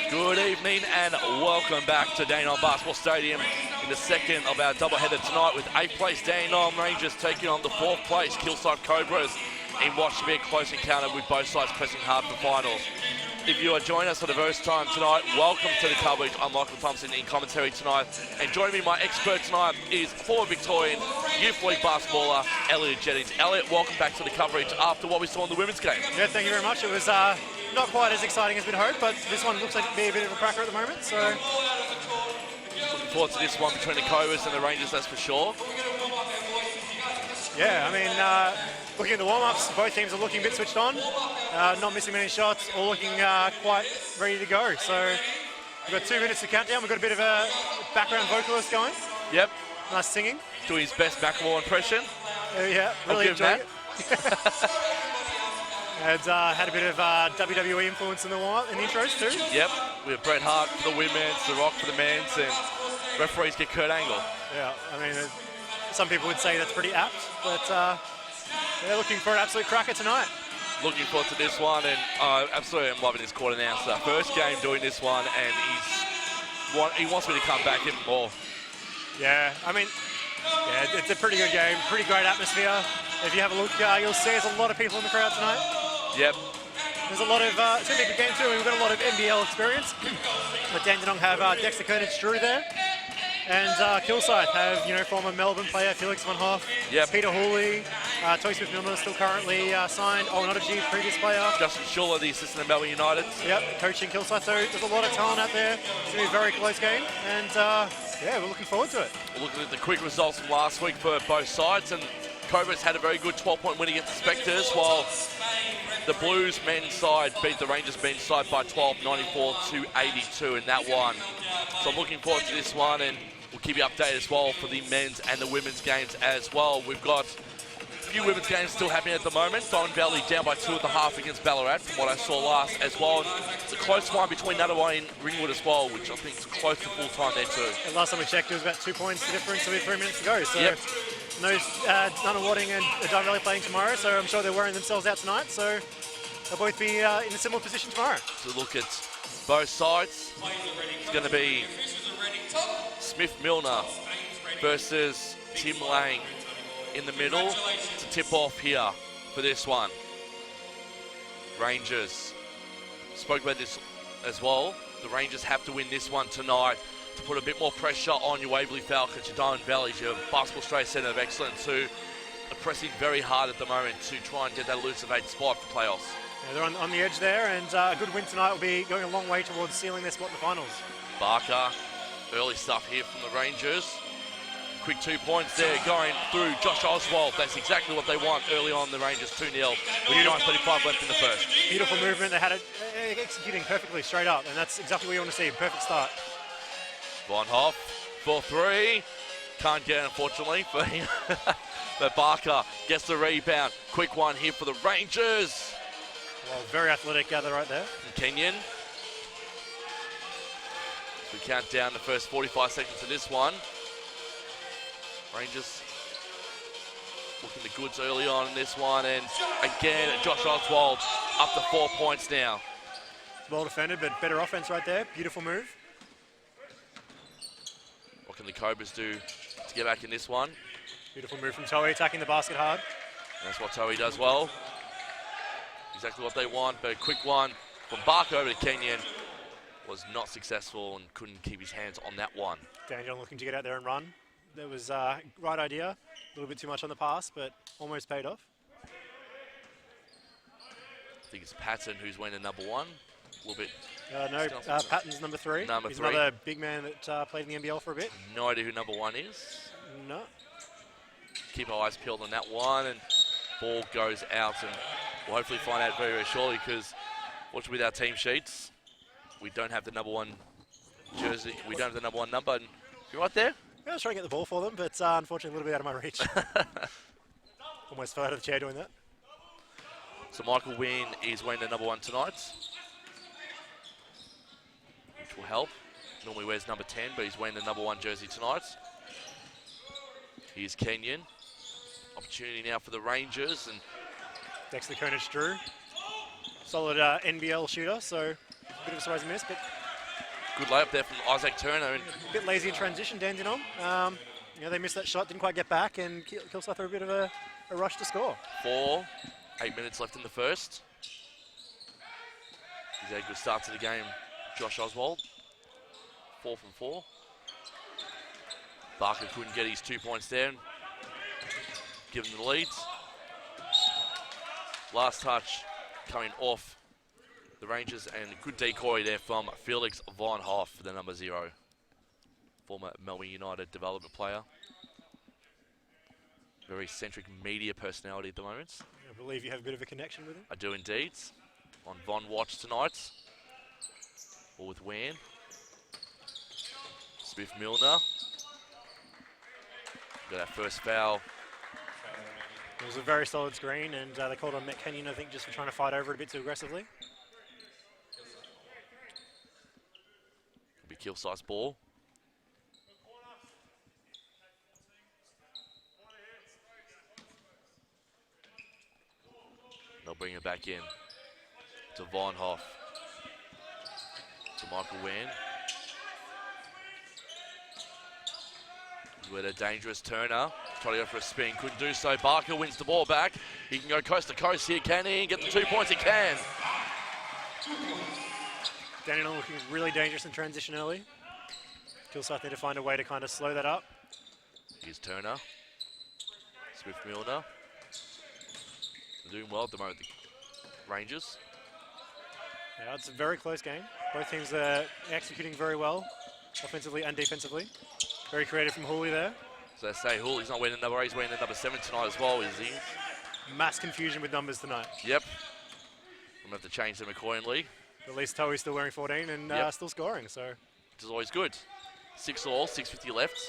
Good evening and welcome back to Dandenong Basketball Stadium in the second of our doubleheader tonight with 8th place Dandenong Rangers taking on the 4th place Kilsyth Cobras in what should be a close encounter with both sides pressing hard for finals. If you are joining us for the first time tonight, welcome to the coverage. I'm Michael Thompson in commentary tonight, and joining me, my expert tonight is former Victorian Youth League basketballer Elliot Jennings. Elliot, welcome back to the coverage after what we saw in the women's game. Yeah, thank you very much. It was not quite as exciting as we'd hoped, but this one looks like it'd be a bit of a cracker at the moment. So looking forward to this one between the Cobras and the Rangers, that's for sure. Yeah, I mean, looking at the warm-ups, both teams are looking a bit switched on, not missing many shots, all looking quite ready to go. So we've got 2 minutes to count down. We've got a bit of a background vocalist going. Yep. Nice singing. Doing his best Macklemore impression. Yeah, really enjoyed it. And had a bit of WWE influence in the warm-up, in the intros too. Yep, we have Bret Hart for the women's, The Rock for the men's, and referees get Kurt Angle. Yeah, I mean, some people would say that's pretty apt, but they're looking for an absolute cracker tonight. Looking forward to this one, and absolutely I'm loving this court announcer. First game doing this one, and he wants me to come back even more. Yeah, I mean, yeah, it's a pretty good game, pretty great atmosphere. If you have a look, you'll see there's a lot of people in the crowd tonight. Yep. There's a lot of, it's going to be a good game too. We've got a lot of NBL experience. But Dandenong have Dexter Kernic-Drew there. And Kilsyth have, former Melbourne player Felix Van Hoff, yep. Peter Hooley, Toy Smith-Milner still currently signed, Onodaji, previous player. Justin Schuller, the assistant at Melbourne United. Yep, coaching Kilsyth. So there's a lot of talent out there. It's going to be a very close game. And yeah, we're looking forward to it. We're looking at the quick results from last week for both sides. And Cobras had a very good 12-point win against the Spectres, while the Blues men's side beat the Rangers men's side by 12, 94-82 in that one. So I'm looking forward to this one, and we'll keep you updated as well for the men's and the women's games as well. We've got a few women's games still happening at the moment. Don Valley down by 2.5 against Ballarat, from what I saw last as well. And it's a close one between Nunawading and Ringwood as well, which I think is close to full time there too. And last time we checked, it was about 2 points the difference with 3 minutes to go. So. Yep. No, Nunawading and Don Valley playing tomorrow, so I'm sure they're wearing themselves out tonight. So they'll both be in a similar position tomorrow. To look at both sides, it's going to be Smith-Milner versus Tim Lang in the middle to tip off here for this one. Rangers, spoke about this as well. The Rangers have to win this one tonight to put a bit more pressure on your Waverley Falcons, your Diamond Valleys, your Basketball Australia Centre of Excellence, who are pressing very hard at the moment to try and get that elusive 8th spot for playoffs. Yeah, they're on the edge there, and a good win tonight will be going a long way towards sealing their spot in the finals. Barker, early stuff here from the Rangers. Quick 2 points there going through Josh Oswald. That's exactly what they want early on, the Rangers 2-0 with 9:35 left in the first. Beautiful movement. They had it executing perfectly straight up, and that's exactly what you want to see. Perfect start. Von Hoff for 3. Can't get it, unfortunately, but Barker gets the rebound. Quick one here for the Rangers. Well, very athletic gather right there. And Kenyon. We count down the first 45 seconds of this one. Rangers looking the goods early on in this one, and again, Josh Oswald up to 4 points now. Well defended, but better offense right there. Beautiful move. What can the Cobras do to get back in this one? Beautiful move from Toei, attacking the basket hard. That's what Toei does well. Exactly what they want, but a quick one from Barker over to Kenyon was not successful and couldn't keep his hands on that one. Daniel looking to get out there and run. That was right idea. A little bit too much on the pass, but almost paid off. I think it's Patton who's winning number 1. A little bit. No, Patton's number 3. Number He's 3. another big man that played in the NBL for a bit. No idea who number 1 is. No. Keep our eyes peeled on that one, and ball goes out, and we'll hopefully find out very, very shortly, because watching with our team sheets, we don't have the number 1 jersey. We don't have the number 1 number. And you right there? I was trying to get the ball for them, but unfortunately a little bit out of my reach. Almost fell out of the chair doing that. So Michael Wynn is wearing the number 1 tonight, which will help. Normally wears number 10, but he's wearing the number 1 jersey tonight. Here's Kenyon. Opportunity now for the Rangers. And Dexter Kernic-Drew. Solid NBL shooter, so bit of a surprising miss, but Good layup there from Isaac Turner. And a bit lazy in transition, Dandenong. They missed that shot, didn't quite get back, and Kilsyth had a bit of a rush to score. 8 minutes left in the first. He's had a good start to the game, Josh Oswald. 4 from 4. Barker couldn't get his 2 points there. Give him the leads. Last touch coming off the Rangers, and a good decoy there from Felix Von Hoff, the number 0. Former Melbourne United development player. Very centric media personality at the moment. I believe you have a bit of a connection with him. I do indeed. On Von Watch tonight. Or with Wan. Smith Milner. Got that first foul. It was a very solid screen, and they called on Matt Kenyon, I think, just for trying to fight over it a bit too aggressively. It'll be Kilsyth's ball. They'll bring it back in to Von Hoff, to Michael Wan. With a dangerous Turner, trying to go for a spin, couldn't do so. Barker wins the ball back. He can go coast to coast here, can he? Get the 2 points, he can. Dandenong looking really dangerous in transition early. Kilsyth need to find a way to kind of slow that up. Here's Turner. Smith Milner. They're doing well at the moment, the Rangers. Yeah, it's a very close game. Both teams are executing very well, offensively and defensively. Very creative from Hooley there. So they say Hooley's not wearing the number 8, he's wearing the number 7 tonight as well, is he? Mass confusion with numbers tonight. Yep. I'm going to have to change them accordingly. At least Toey's still wearing 14 and still scoring, so. Which is always good. 6 all, 6:50 left.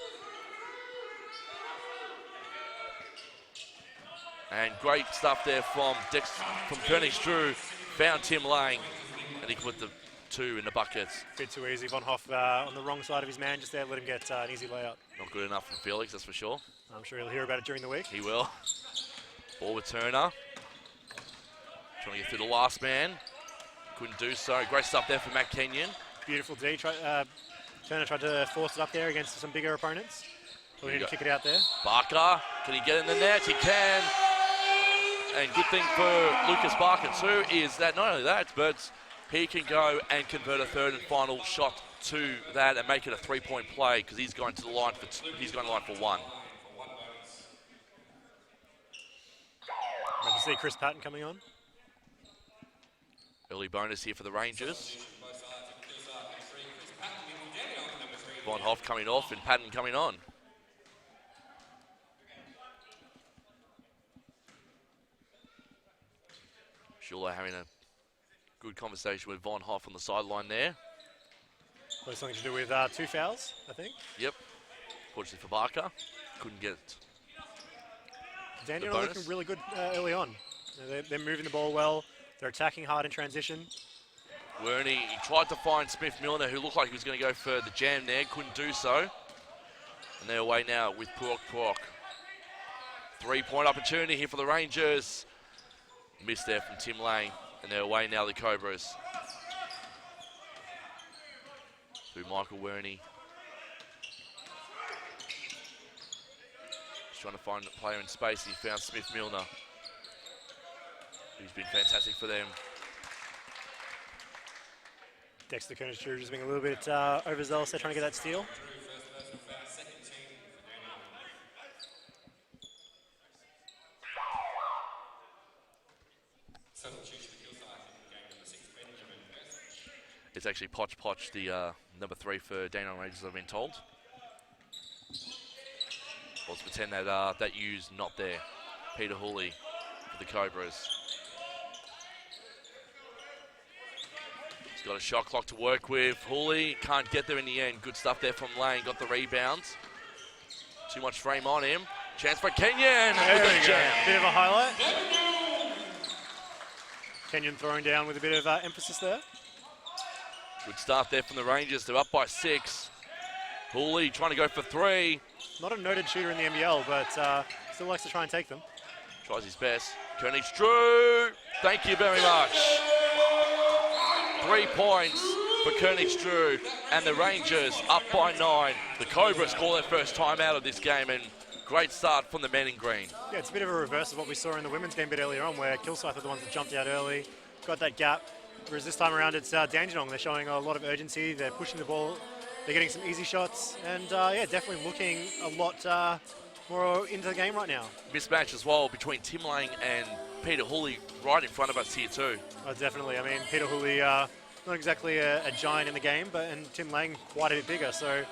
And great stuff there from Kearney Drew. Found Tim Lang, and he put the 2 in the buckets. Bit too easy. Von Hoff on the wrong side of his man just there, let him get an easy layout. Not good enough from Felix, that's for sure. I'm sure he'll hear about it during the week. He will. Ball with Turner. Trying to get through the last man. Couldn't do so. Great stuff there for Matt Kenyon. Beautiful D. Turner tried to force it up there against some bigger opponents. So we need to kick it out there. Barker, can he get in the net? He can. And good thing for Lucas Barker too is that not only that, but he can go and convert a third and final shot to that and make it a 3-point play because he's going to the line for for 1. I can see Chris Patton coming on. Early bonus here for the Rangers. Von Hoff coming off and Patton coming on. Schuler having a good conversation with Von Hoff on the sideline there. Probably something to do with 2 fouls, I think. Yep. Fortunately for Barker, couldn't get it. Dandenong are looking really good early on. They're moving the ball well. They're attacking hard in transition. Werney, he tried to find Smith Milner, who looked like he was going to go for the jam there, couldn't do so. And they're away now with Puok. 3-point opportunity here for the Rangers. Missed there from Tim Lang, and they're away now, the Cobras. Through Michael Werney. Just trying to find a player in space. He found Smith Milner, who's been fantastic for them. Dexter Kearney just being a little bit overzealous there, trying to get that steal. It's actually Poch, the number 3 for Dandenong Rangers, I've been told. Let's pretend that that U's not there. Peter Hooley for the Cobras. He's got a shot clock to work with. Hooley can't get there in the end. Good stuff there from Lane. Got the rebound. Too much frame on him. Chance for Kenyon with the jam. Bit of a highlight. Kenyon throwing down with a bit of emphasis there. Good start there from the Rangers. They're up by 6. Hooley trying to go for 3. Not a noted shooter in the NBL, but still likes to try and take them. Tries his best. Kearney Drew. Thank you very much. 3 points for Königsdrew, and the Rangers up by 9. The Cobras call their first time out of this game, and great start from the men in green. Yeah, it's a bit of a reverse of what we saw in the women's game a bit earlier on, where Kilsyth are the ones that jumped out early, got that gap. Whereas this time around, it's Dandenong. They're showing a lot of urgency. They're pushing the ball. They're getting some easy shots, and yeah, definitely looking a lot more into the game right now. Mismatch as well between Tim Lang and Peter Hooley right in front of us here too. Oh, definitely. I mean, Peter Hooley, not exactly a giant in the game, and Tim Lang quite a bit bigger. So,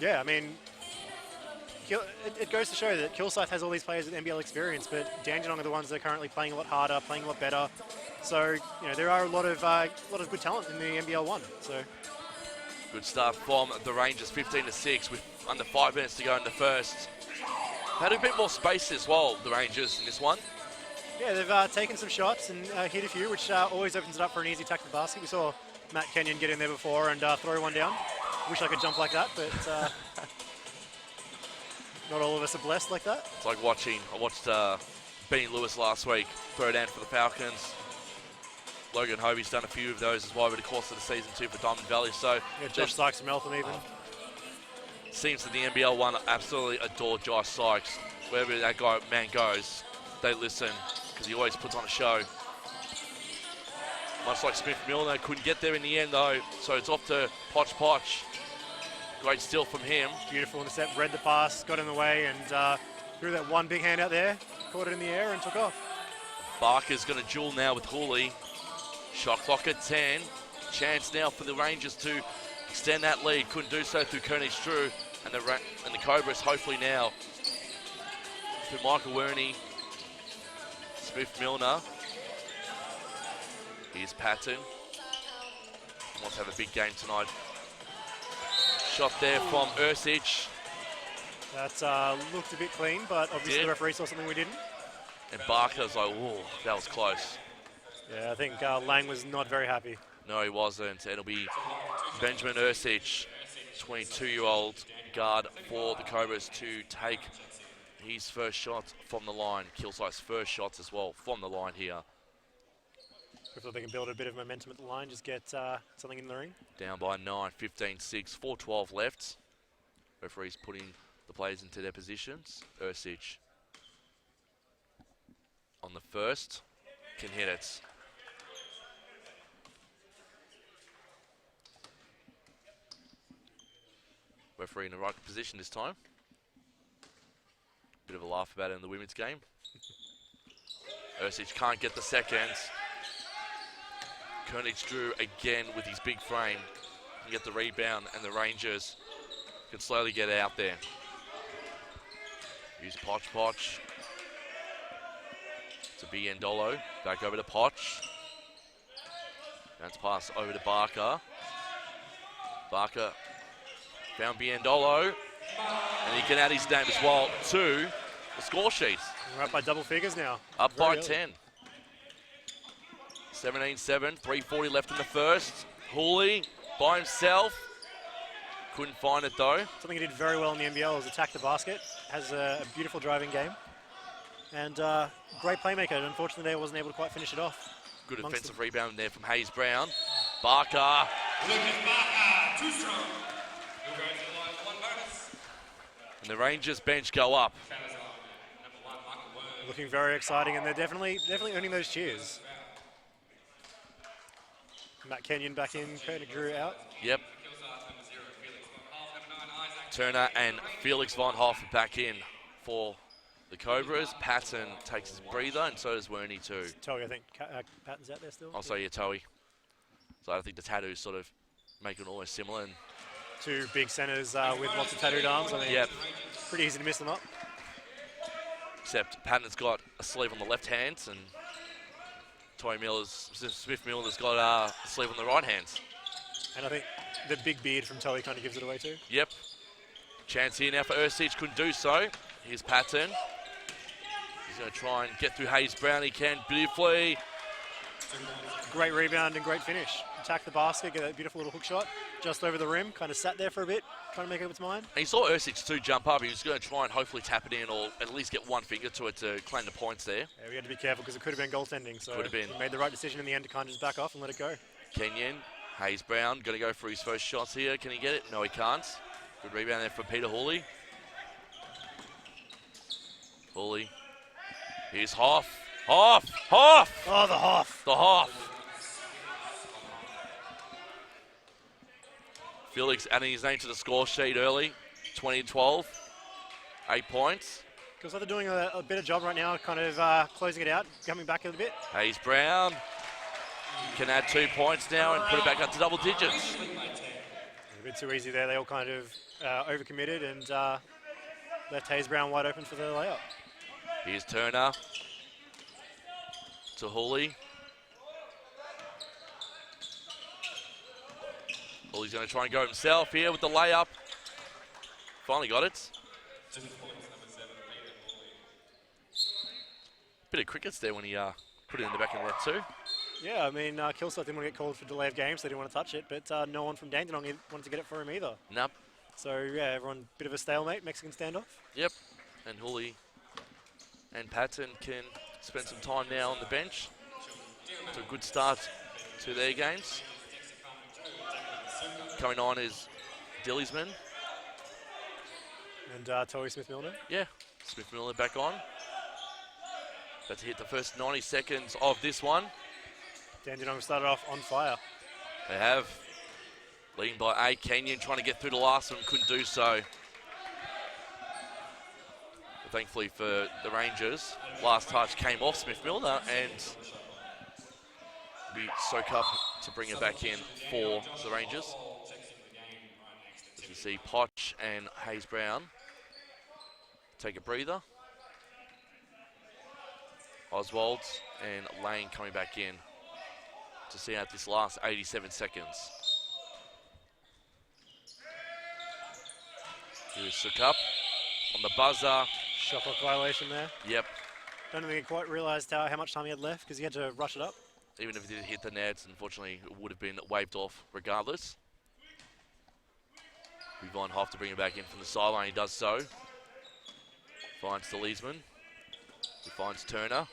yeah, I mean, it goes to show that Kilsyth has all these players with NBL experience, but Dandenong are the ones that are currently playing a lot harder, playing a lot better. So, you know, there are a lot of good talent in the NBL1. So, good start from the Rangers, 15-6 with under 5 minutes to go in the first. Had a bit more space as well, the Rangers, in this one. Yeah, they've taken some shots and hit a few, which always opens it up for an easy attack to the basket. We saw Matt Kenyon get in there before and throw one down. Wish I could jump like that, but not all of us are blessed like that. It's like I watched Benny Lewis last week throw down for the Falcons. Logan Hovey's done a few of those as well over the course of the season too for Diamond Valley. So yeah, Josh Sykes from Eltham even. Seems that the NBL1 absolutely adore Josh Sykes. Wherever that man goes, they listen because he always puts on a show. Much like Smith Milner, couldn't get there in the end though, so it's off to Poch. Great steal from him. Beautiful intercept, read the pass, got in the way, and threw that one big hand out there, caught it in the air and took off. Barker's going to duel now with Hooley. Shot clock at 10. Chance now for the Rangers to extend that lead. Couldn't do so through Königsdrew, and the Cobras hopefully now through Michael Werney, Smith Milner. Here's Patton. Wants to have a big game tonight. Shot there from Ursic. That looked a bit clean, but obviously the referee saw something we didn't. And Barker's like, whoa, that was close. Yeah, I think Lang was not very happy. No, he wasn't. It'll be Benjamin Ursic, 22-year-old guard for the Cobras, to take his first shot from the line. Kilsyth's first shots as well from the line here. Hopefully they can build a bit of momentum at the line, just get something in the ring. Down by 9, 15-6, 4:12 left. Referee's putting the players into their positions. Ursic on the first, can hit it. Referee in the right position this time. Bit of a laugh about it in the women's game. Ursic can't get the second. Königsdrew again with his big frame can get the rebound, and the Rangers can slowly get out there. Use Poch. To Biendolo, back over to Poch. Bounce pass over to Barker. Barker found Biendolo, and he can add his name as well to the score sheet. We're up by double figures now. Up by 10. 17-7, 3:40 left in the first. Hooley by himself. Couldn't find it though. Something he did very well in the NBL is attack the basket. Has a beautiful driving game. And great playmaker. Unfortunately, they wasn't able to quite finish it off. Good offensive rebound there from Hayes Brown. Barker. And the Rangers bench go up. Looking very exciting, and they're definitely earning those cheers. Matt Kenyon back in, Königsdrew out. Yep. Turner and Felix Von Hoff back in for the Cobras. Patton takes his breather, and so does Werney too. Towie, I think Patton's out there still. Also, yeah, Towie. So I think the tattoos sort of make it almost similar. And two big centres with lots of tattooed arms. I mean, yep. Pretty easy to miss them up. Except Patton's got a sleeve on the left hand, and Smith Miller's got a sleeve on the right hand. And I think the big beard from Towie kind of gives it away too. Yep. Chance here now for Ursic, couldn't do so. Here's Patton. He's going to try and get through Hayes Brown. He can beautifully. Great rebound and great finish. Attack the basket, get that beautiful little hook shot just over the rim. Kind of sat there for a bit, trying to make up its mind. And he saw Ursic too jump up. He was going to try and hopefully tap it in, or at least get one finger to it to claim the points there. Yeah, we had to be careful because it could have been goaltending. So could have been. He made the right decision in the end to kind of just back off and let it go. Kenyon, Hayes Brown, going to go for his first shots here. Can he get it? No, he can't. Good rebound there for Peter Hawley. Hawley. Here's Hoff. Hoff! Hoff! Oh, the Hoff. The Hoff. Felix adding his name to the score sheet early. 20-12. 8 points. Because they're doing a better job right now, kind of closing it out, coming back a little bit. Hayes Brown can add 2 points now and put it back up to double digits. A bit too easy there. They all kind of overcommitted and left Hayes Brown wide open for the layup. Here's Turner to Hawley. Hawley's going to try and go himself here with the layup. Finally got it. Bit of crickets there when he put it in the back of the net too. Yeah, I mean, Kilsyth didn't want to get called for delay of game, so they didn't want to touch it, but no one from Dandenong wanted to get it for him either. Nope. So, yeah, everyone, bit of a stalemate, Mexican standoff. Yep. And Hawley and Patton can spend some time now on the bench. It's a good start to their games. Coming on is Dilliesman. And Tory Smith-Milner. Yeah, Smith-Milner back on. About to hit the first 90 seconds of this one. Dandenong started off on fire. They have. Leading by 8. Kenyon trying to get through the last one, couldn't do so. But thankfully for the Rangers, last touch came off Smith-Milner and we soak up to bring it back in for the Rangers. As you see, Potch and Hayes Brown take a breather. Oswald and Lane coming back in to see out this last 87 seconds. Here's Sukup on the buzzer. Shot clock violation there. Yep. Don't think he quite realised how much time he had left because he had to rush it up. Even if it did hit the net, unfortunately, it would have been waved off regardless. Yvonne Hoff to bring it back in from the sideline. He does so. Finds Dilliesman. He finds Turner.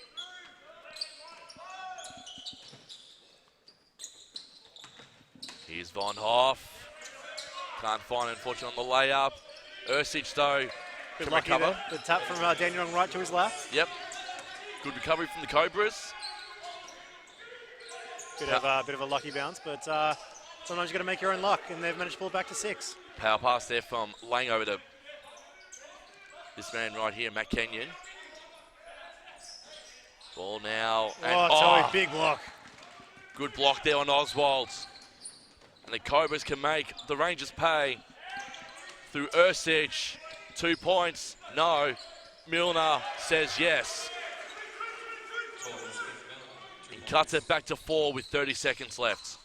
Here's Von Hoff. Can't find it, unfortunately, on the layup. Ursic, though, Good can lucky recover. there. The tap from Dandenong right to his left. Yep. Good recovery from the Cobras. Bit of a lucky bounce, but sometimes you've got to make your own luck, and they've managed to pull it back to 6. Power pass there from Lang over to this man right here, Matt Kenyon. Ball now. And, Toey, big block. Good block there on Oswald. And the Cobras can make the Rangers pay through Ursic. 2 points, no. Milner says yes. And cuts it back to 4 with 30 seconds left.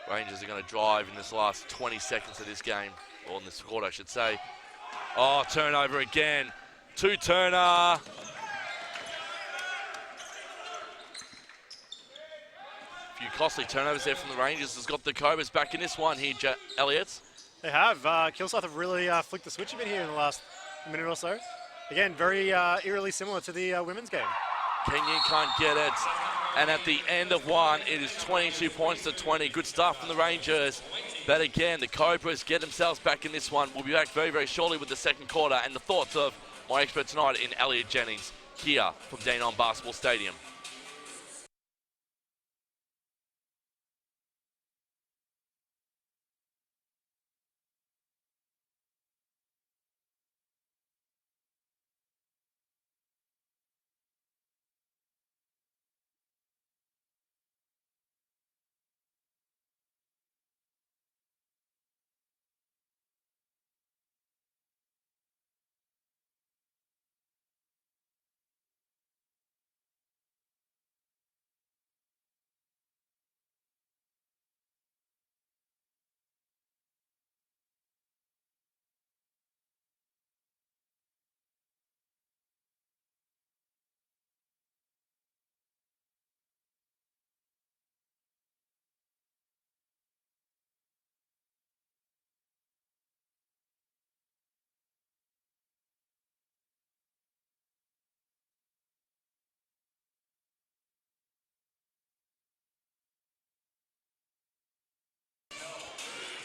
Rangers are going to drive in this last 20 seconds of this game, or in this quarter, I should say. Oh, turnover again. To Turner. Few costly turnovers there from the Rangers. Has got the Cobras back in this one here, Elliott. They have. Kilsyth have really flicked the switch a bit here in the last minute or so. Again, very eerily similar to the women's game. Kenyon can't get it. And at the end of one, it is 22 points to 20. Good stuff from the Rangers. But again, the Cobras get themselves back in this one. We'll be back very, very shortly with the second quarter and the thoughts of my expert tonight in Elliot Jennings here from Dandenong Basketball Stadium.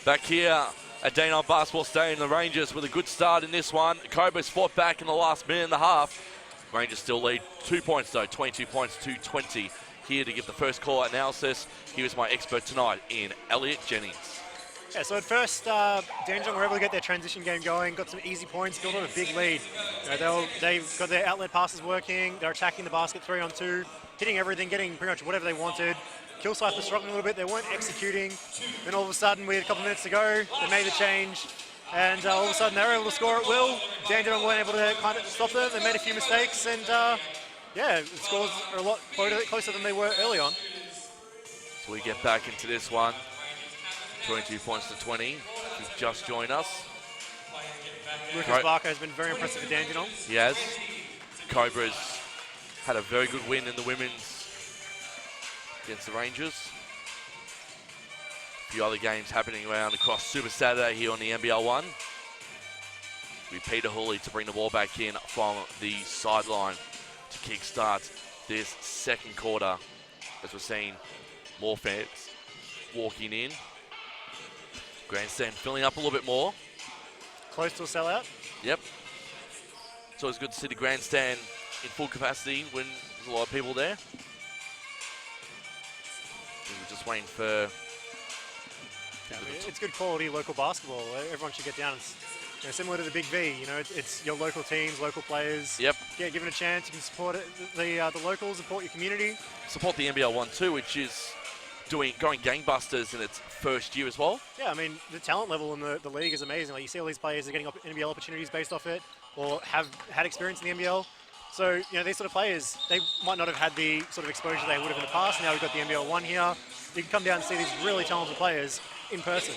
Back here at Dandenong Basketball Stadium, the Rangers with a good start in this one. Cobras fought back in the last minute and a half. Rangers still lead 2 points though, 22 points to 20. Here to give the first call analysis, he was my expert tonight in Elliot Jennings. Yeah, so at first, Dandenong were able to get their transition game going, got some easy points, built on a big lead. They've got their outlet passes working, they're attacking the basket 3-on-2, hitting everything, getting pretty much whatever they wanted. Kilsyth was struggling a little bit, they weren't executing. Then all of a sudden, with a couple minutes to go, they made the change. And all of a sudden, they were able to score at will. Dandenong weren't able to kind of stop them. They made a few mistakes, and yeah, the scores are a lot closer than they were early on. So we get back into this one. 22 points to 20. If you've just joined us. Lucas Barker has been very impressive for Dandenong. He has. Cobras had a very good win in the women's against the Rangers. A few other games happening around across Super Saturday here on the NBL1. With Peter Hooley to bring the ball back in from the sideline to kickstart this second quarter. As we're seeing more fans walking in. Grandstand filling up a little bit more. Close to a sellout. Yep. It's always good to see the grandstand in full capacity when there's a lot of people there. We're just waiting for... It's good quality local basketball. Everyone should get down. It's similar to the Big V. It's your local teams, local players. Yep. Yeah, given a chance, you can support the locals, support your community. Support the NBL1 too, which is going gangbusters in its first year as well. Yeah, I mean, the talent level in the league is amazing. Like, you see all these players are getting NBL opportunities based off it, or have had experience in the NBL. So, these sort of players, they might not have had the sort of exposure they would have in the past. Now we've got the NBL1 here. You can come down and see these really talented players in person.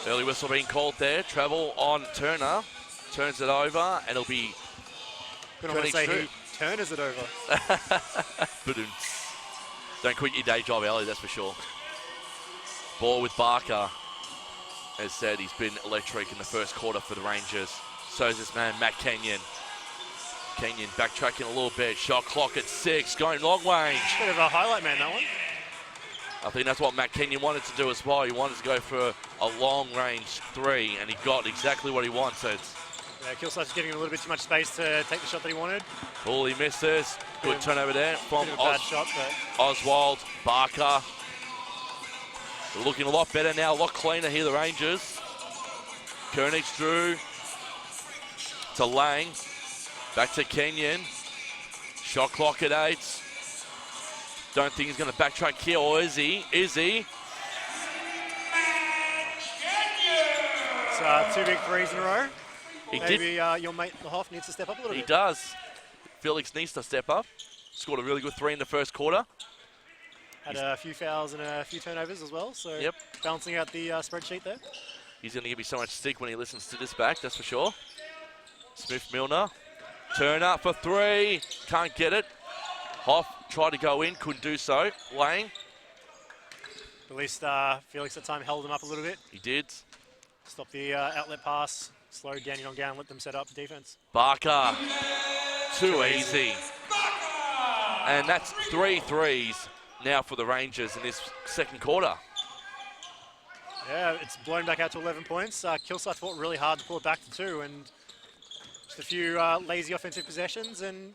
Early whistle being called there. Travel on Turner. Turns it over, and it'll be... Good on to say he Turners it over. Don't quit your day job, Ellie, that's for sure. Ball with Barker. As said, he's been electric in the first quarter for the Rangers. So is this man, Matt Kenyon. Kenyon backtracking a little bit. Shot clock at 6, going long range. Bit of a highlight man, that one. I think that's what Matt Kenyon wanted to do as well. He wanted to go for a long range 3, and he got exactly what he wanted. Yeah, Kilsyth's getting a little bit too much space to take the shot that he wanted. Oh, he misses. Good turnover there from bad shot, but Oswald. Barker. They're looking a lot better now, a lot cleaner here, the Rangers. Koenig Drew to Lang. Back to Kenyon. Shot clock at 8. Don't think he's going to backtrack here, or is he? Is he? It's 2 big threes in a row. He Maybe your mate Lahoff needs to step up a little bit. He does. Felix needs to step up. Scored a really good 3 in the first quarter. Had a few fouls and a few turnovers as well, so yep. Balancing out the spreadsheet there. He's going to give me so much stick when he listens to this back, that's for sure. Smith-Milner. Turner for 3. Can't get it. Hoff tried to go in, couldn't do so. Lang. At least Felix at the time held him up a little bit. He did. Stopped the outlet pass, slowed Dandenong down, let them set up defense. Barker. Too easy. And that's 3 threes now for the Rangers in this second quarter. Yeah, it's blown back out to 11 points. Kilsyth fought really hard to pull it back to 2, and just a few lazy offensive possessions, and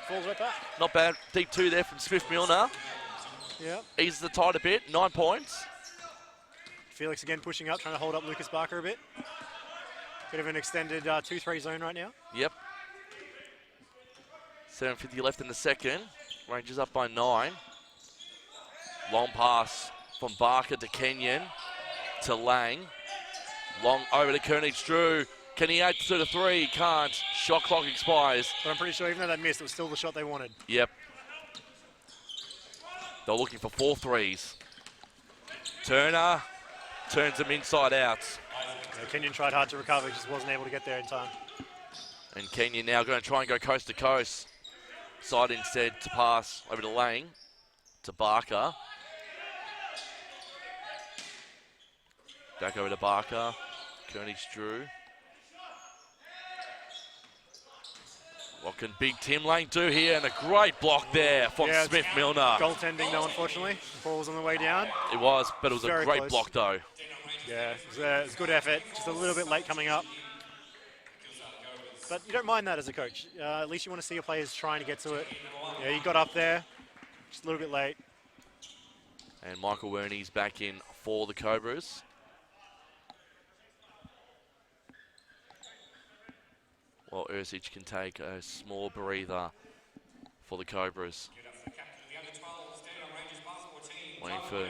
falls right back. Not bad. Deep 2 there from Smith-Milner. Yeah. Eases the tide a bit. 9 points. Felix again pushing up, trying to hold up Lucas Barker a bit. Bit of an extended 2-3 zone right now. Yep. 7:50 left in the second. Rangers up by 9. Long pass from Barker to Kenyon to Lang. Long over to Koenig Drew. Can he add to the 3? He can't. Shot clock expires. But I'm pretty sure even though that missed, it was still the shot they wanted. Yep. They're looking for 4 threes. Turner turns them inside out. Yeah, Kenyon tried hard to recover, just wasn't able to get there in time. And Kenyon now going to try and go coast to coast. Side instead to pass over to Lang, to Barker. Back over to Barker. Koenig Drew. What can Big Tim Lang do here? And a great block there from Smith-Milner. Goaltending though, unfortunately. The ball was on the way down. It was, but it was Very a great close. block though. Yeah, it was a good effort. Just a little bit late coming up. But you don't mind that as a coach. At least you want to see your players trying to get to it. Yeah, you got up there, just a little bit late. And Michael Wernie's back in for the Cobras. While Ursic can take a small breather for the Cobras. Waiting for the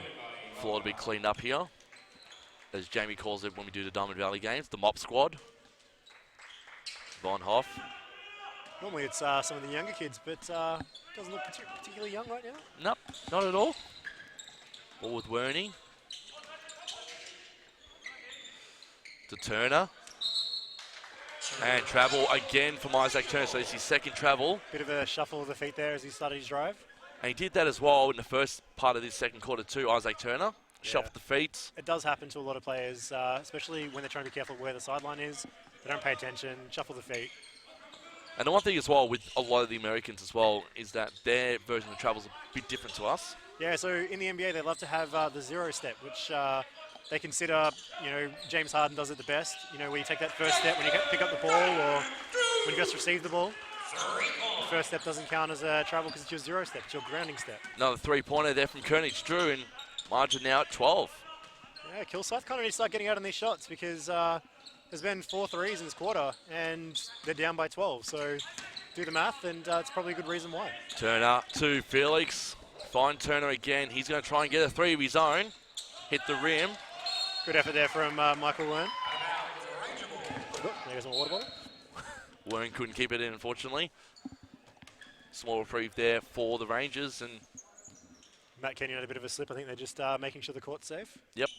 floor to be cleaned up here. As Jamie calls it when we do the Diamond Valley games, the mop squad. Von Hoff. Normally it's some of the younger kids, but doesn't look particularly young right now. Nope, not at all. Ball with Wernie. To Turner. And travel again from Isaac Turner, so it's his second travel. Bit of a shuffle of the feet there as he started his drive. And he did that as well in the first part of this second quarter too, Isaac Turner. Shuffled the feet. It does happen to a lot of players, especially when they're trying to be careful where the sideline is. They don't pay attention, shuffle the feet. And the one thing as well with a lot of the Americans as well is that their version of travel is a bit different to us. Yeah, so in the NBA they love to have the zero step, which they consider, James Harden does it the best. Where you take that first step when you pick up the ball or when you just receive the ball. The first step doesn't count as a travel because it's your zero step, it's your grounding step. Another three-pointer there from Koenig Drew, and margin now at 12. Yeah, Kilsyth kind of need to start getting out on these shots because there's been 4 threes in this quarter and they're down by 12. So do the math and it's probably a good reason why. Turner to Felix. Fine Turner again. He's going to try and get a three of his own. Hit the rim. Good effort there from Michael Wern. Oh, there goes my water bottle. Wern couldn't keep it in, unfortunately. Small reprieve there for the Rangers. And Matt Kenyon had a bit of a slip. I think they're just making sure the court's safe. Yep.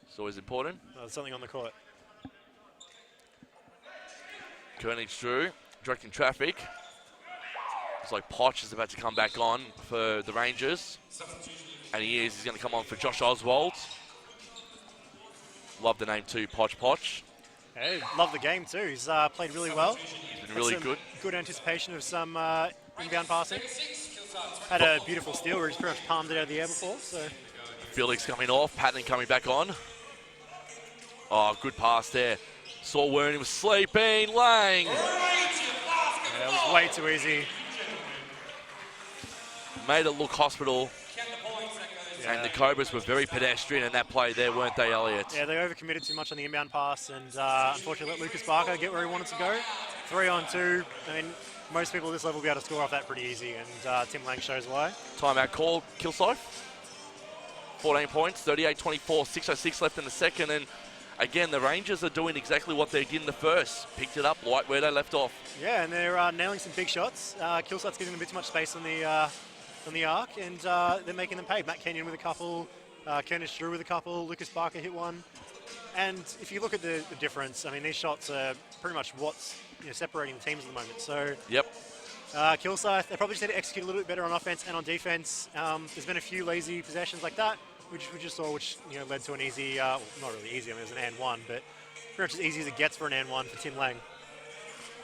It's always important. There's something on the court. Koenig Drew directing traffic. It's like Potch is about to come back on for the Rangers. And he is. He's going to come on for Josh Oswald. Love the name too, Potch. Hey, love the game too. He's played really well. He's been really good. Good anticipation of some inbound passing. Had a beautiful steal where he's pretty much palmed it out of the air before. So Felix coming off, Patton coming back on. Oh, good pass there. Saw Wernie was sleeping. Lang. Yeah, it was way too easy. Made it look hospital. Yeah. And the Cobras were very pedestrian in that play there, weren't they, Elliot? Yeah, they overcommitted too much on the inbound pass and unfortunately let Lucas Barker get where he wanted to go. 3-on-2. I mean, most people at this level will be able to score off that pretty easy, and Tim Lang shows why. Timeout called, Kilsyth. 14 points, 38-24, 6:06 left in the second, and again, the Rangers are doing exactly what they did in the first. Picked it up right where they left off. Yeah, and they're nailing some big shots. Kilsyth's giving them a bit too much space on the arc, and they're making them pay. Matt Kenyon with a couple, Kenneth Drew with a couple, Lucas Barker hit one. And if you look at the difference, I mean, these shots are pretty much what's separating the teams at the moment. So Yep. Kilsyth, they probably just need to execute a little bit better on offense and on defense. There's been a few lazy possessions like that, which we just saw, which led to an easy, well, not really easy, I mean, it was an and one, but pretty much as easy as it gets for an and one for Tim Lang.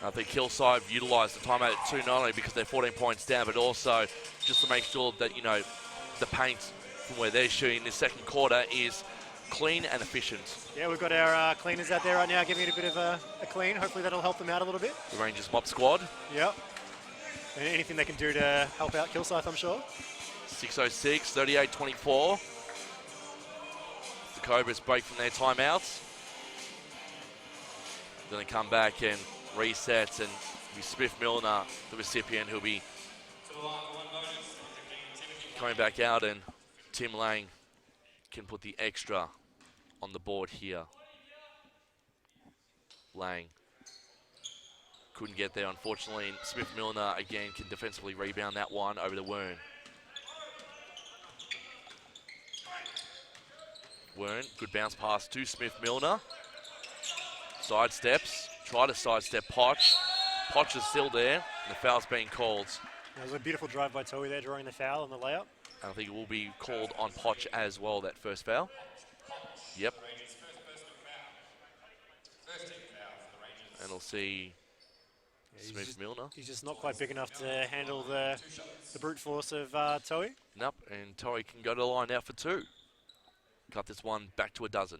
I think Kilsyth utilised the timeout at 2 not only because they're 14 points down, but also just to make sure that, the paint from where they're shooting this second quarter is clean and efficient. Yeah, we've got our cleaners out there right now giving it a bit of a clean. Hopefully that'll help them out a little bit. The Rangers mop squad. Yep. And anything they can do to help out Kilsyth, I'm sure. 6:06, 38-24. The Cobras break from their timeouts. Then they come back and reset, and be Smith Milner, the recipient, who'll be coming back out, and Tim Lang can put the extra on the board here. Lang couldn't get there, unfortunately, and Smith Milner again can defensively rebound that one over to Wern. Wern, good bounce pass to Smith Milner. Sidesteps, try to sidestep Potch. Potch is still there, and the foul's being called. There was a beautiful drive by Towie there, drawing the foul on the layup. I think it will be called on Potch as well, that first foul. Yep. And we'll see Smith Milner. He's just not quite big enough to handle the brute force of Towie. Nope, and Towie can go to the line out for 2. cut this one back to a dozen.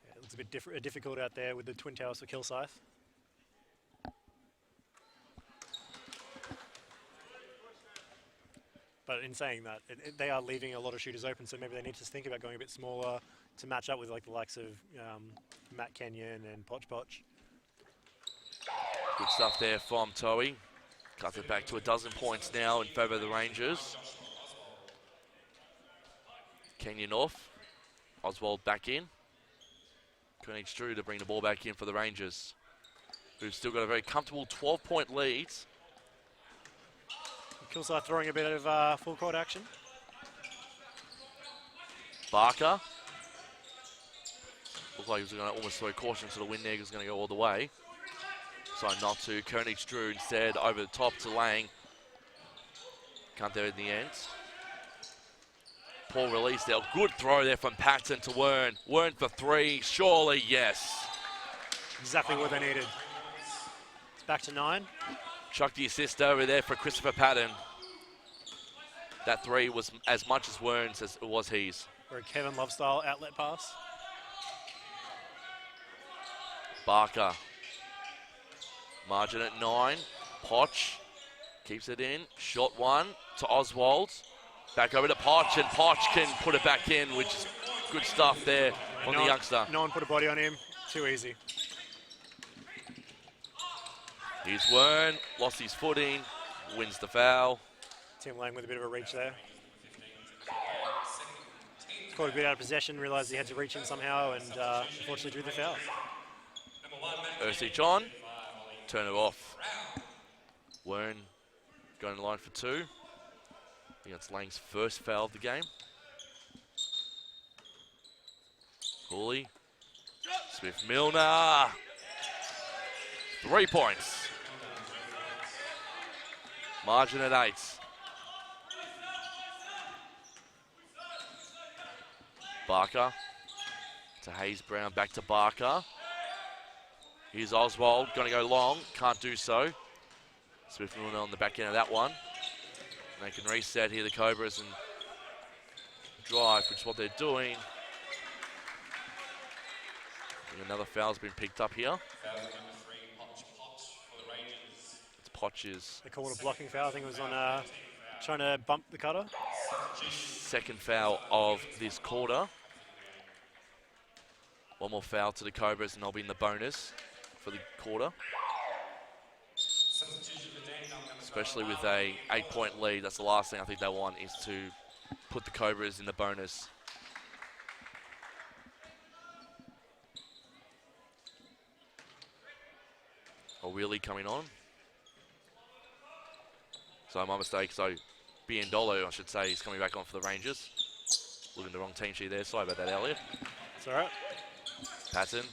Yeah, it looks a bit difficult out there with the twin towers for Kilsyth. But in saying that, they are leaving a lot of shooters open, so maybe they need to think about going a bit smaller to match up with like the likes of Matt Kenyon and Poch Poch. Good stuff there from Toei. Cuts it back to a dozen points now in favour of the Rangers. Kenyon off. Oswald back in. Koenig-Drew to bring the ball back in for the Rangers, who've still got a very comfortable 12-point lead. Kilsyth throwing a bit of full court action. Barker. Looked like he was going to almost throw caution to the wind there. He was going to go all the way. So not to. Koenig-Drew instead over the top to Lang. Can't there in the end. Poor release there. Good throw there from Patton to Wern. Wern for three. Surely, yes. Exactly what they needed. It's back to 9. Chuck the assist over there for Christopher Patton. That three was as much as Wern's as it was his. For a Kevin Love style outlet pass. Barker. Margin at 9. Poch keeps it in. Shot one to Oswald. Back over to Poch, and Poch can put it back in, which is good stuff there from the youngster. No one put a body on him. Too easy. Here's Wern. Lost his footing. Wins the foul. Tim Lang with a bit of a reach there. Caught a bit out of possession, realised he had to reach in somehow, and unfortunately drew the foul. Ersic on. Turn it off. Wern going to line for 2. I think that's Lang's first foul of the game. Cooley. Smith-Milner. 3 points. Margin at 8. Barker to Hayes Brown, back to Barker. Here's Oswald, going to go long, can't do so. Smith-Milner on the back end of that one. And they can reset here, the Cobras, and drive, which is what they're doing. And another foul's been picked up here. It's Poch's. They called a blocking foul. I think it was on trying to bump the cutter. Second foul of this quarter. One more foul to the Cobras and they'll be in the bonus for the quarter. Especially with a 8-point lead, that's the last thing I think they want, is to put the Cobras in the bonus. O'Reilly coming on. So my mistake, so Biendolo, I should say, is coming back on for the Rangers. Looking at the wrong team sheet there, sorry about that, Elliot. It's all right. Patton,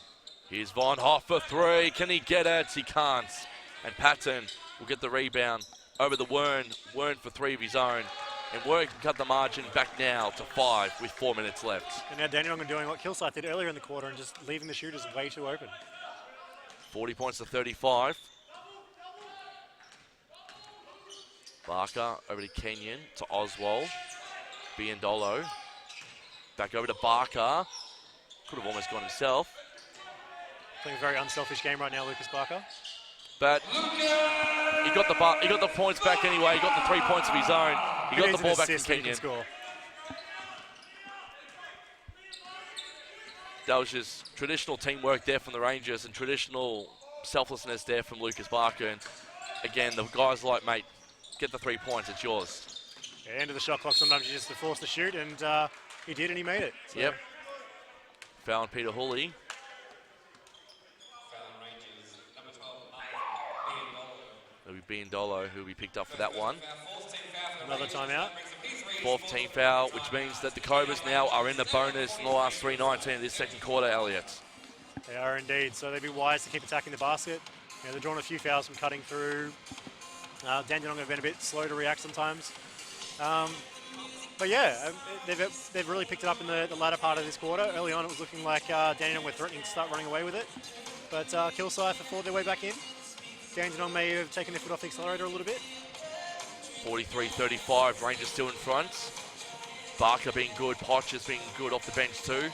here's Von Hoff for 3, can he get it? He can't. And Patton will get the rebound over the Wern for 3 of his own. And Wern can cut the margin back now to 5 with 4 minutes left. And now Dandenong are doing what Kilsyth did earlier in the quarter and just leaving the shooters way too open. 40 points to 35. Barker over to Kenyon, to Oswald. Biendolo. Back over to Barker. Could have almost gone himself. Playing a very unselfish game right now, Lucas Barker. But he got the points back anyway. He got the 3 points of his own. He got the ball back from Kenyon. That was just traditional teamwork there from the Rangers and traditional selflessness there from Lucas Barker. And again, the guys like, mate, get the 3 points, it's yours. Yeah, end of the shot clock, sometimes you just force to shoot, and he did, and he made it. So. Yep. Foul on Peter Hooley. It'll be Biendolo who will be picked up for that one. Another timeout. 4th team foul, which means that the Cobras now are in the bonus in the last 3:19 of this second quarter, Elliot. They are indeed, so they'd be wise to keep attacking the basket. You know, they're drawing a few fouls from cutting through. Dandenong have been a bit slow to react sometimes. But yeah, they've really picked it up in the latter part of this quarter. Early on, it was looking like Dandenong were threatening to start running away with it. But Kilsyth have fought their way back in. Dandenong may have taken their foot off the accelerator a little bit. 43-35, Rangers still in front. Barker being good, Potch has been good off the bench too.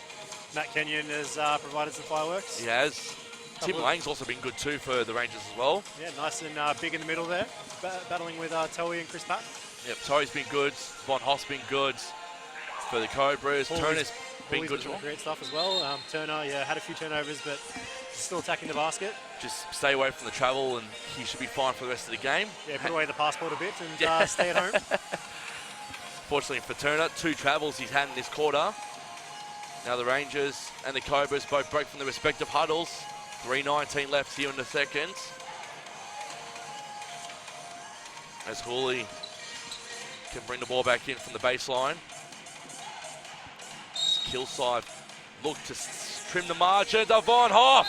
Matt Kenyon has provided some fireworks. He has. Tim Lang's also been good too for the Rangers as well. Yeah, nice and big in the middle there, battling with Towie and Chris Patton. Yep, Torrey's been good. Von Hoff's been good for the Cobras. Turner's been good. Great stuff as well. Turner, yeah, had a few turnovers, but still attacking the basket. Just stay away from the travel and he should be fine for the rest of the game. Yeah, put away the passport a bit and stay at home. Fortunately for Turner, 2 travels he's had in this quarter. Now the Rangers and the Cobras both break from the respective huddles. 3:19 left here in the second. As Hooley can bring the ball back in from the baseline. Kilsyth look to trim the margin. Von Hoff.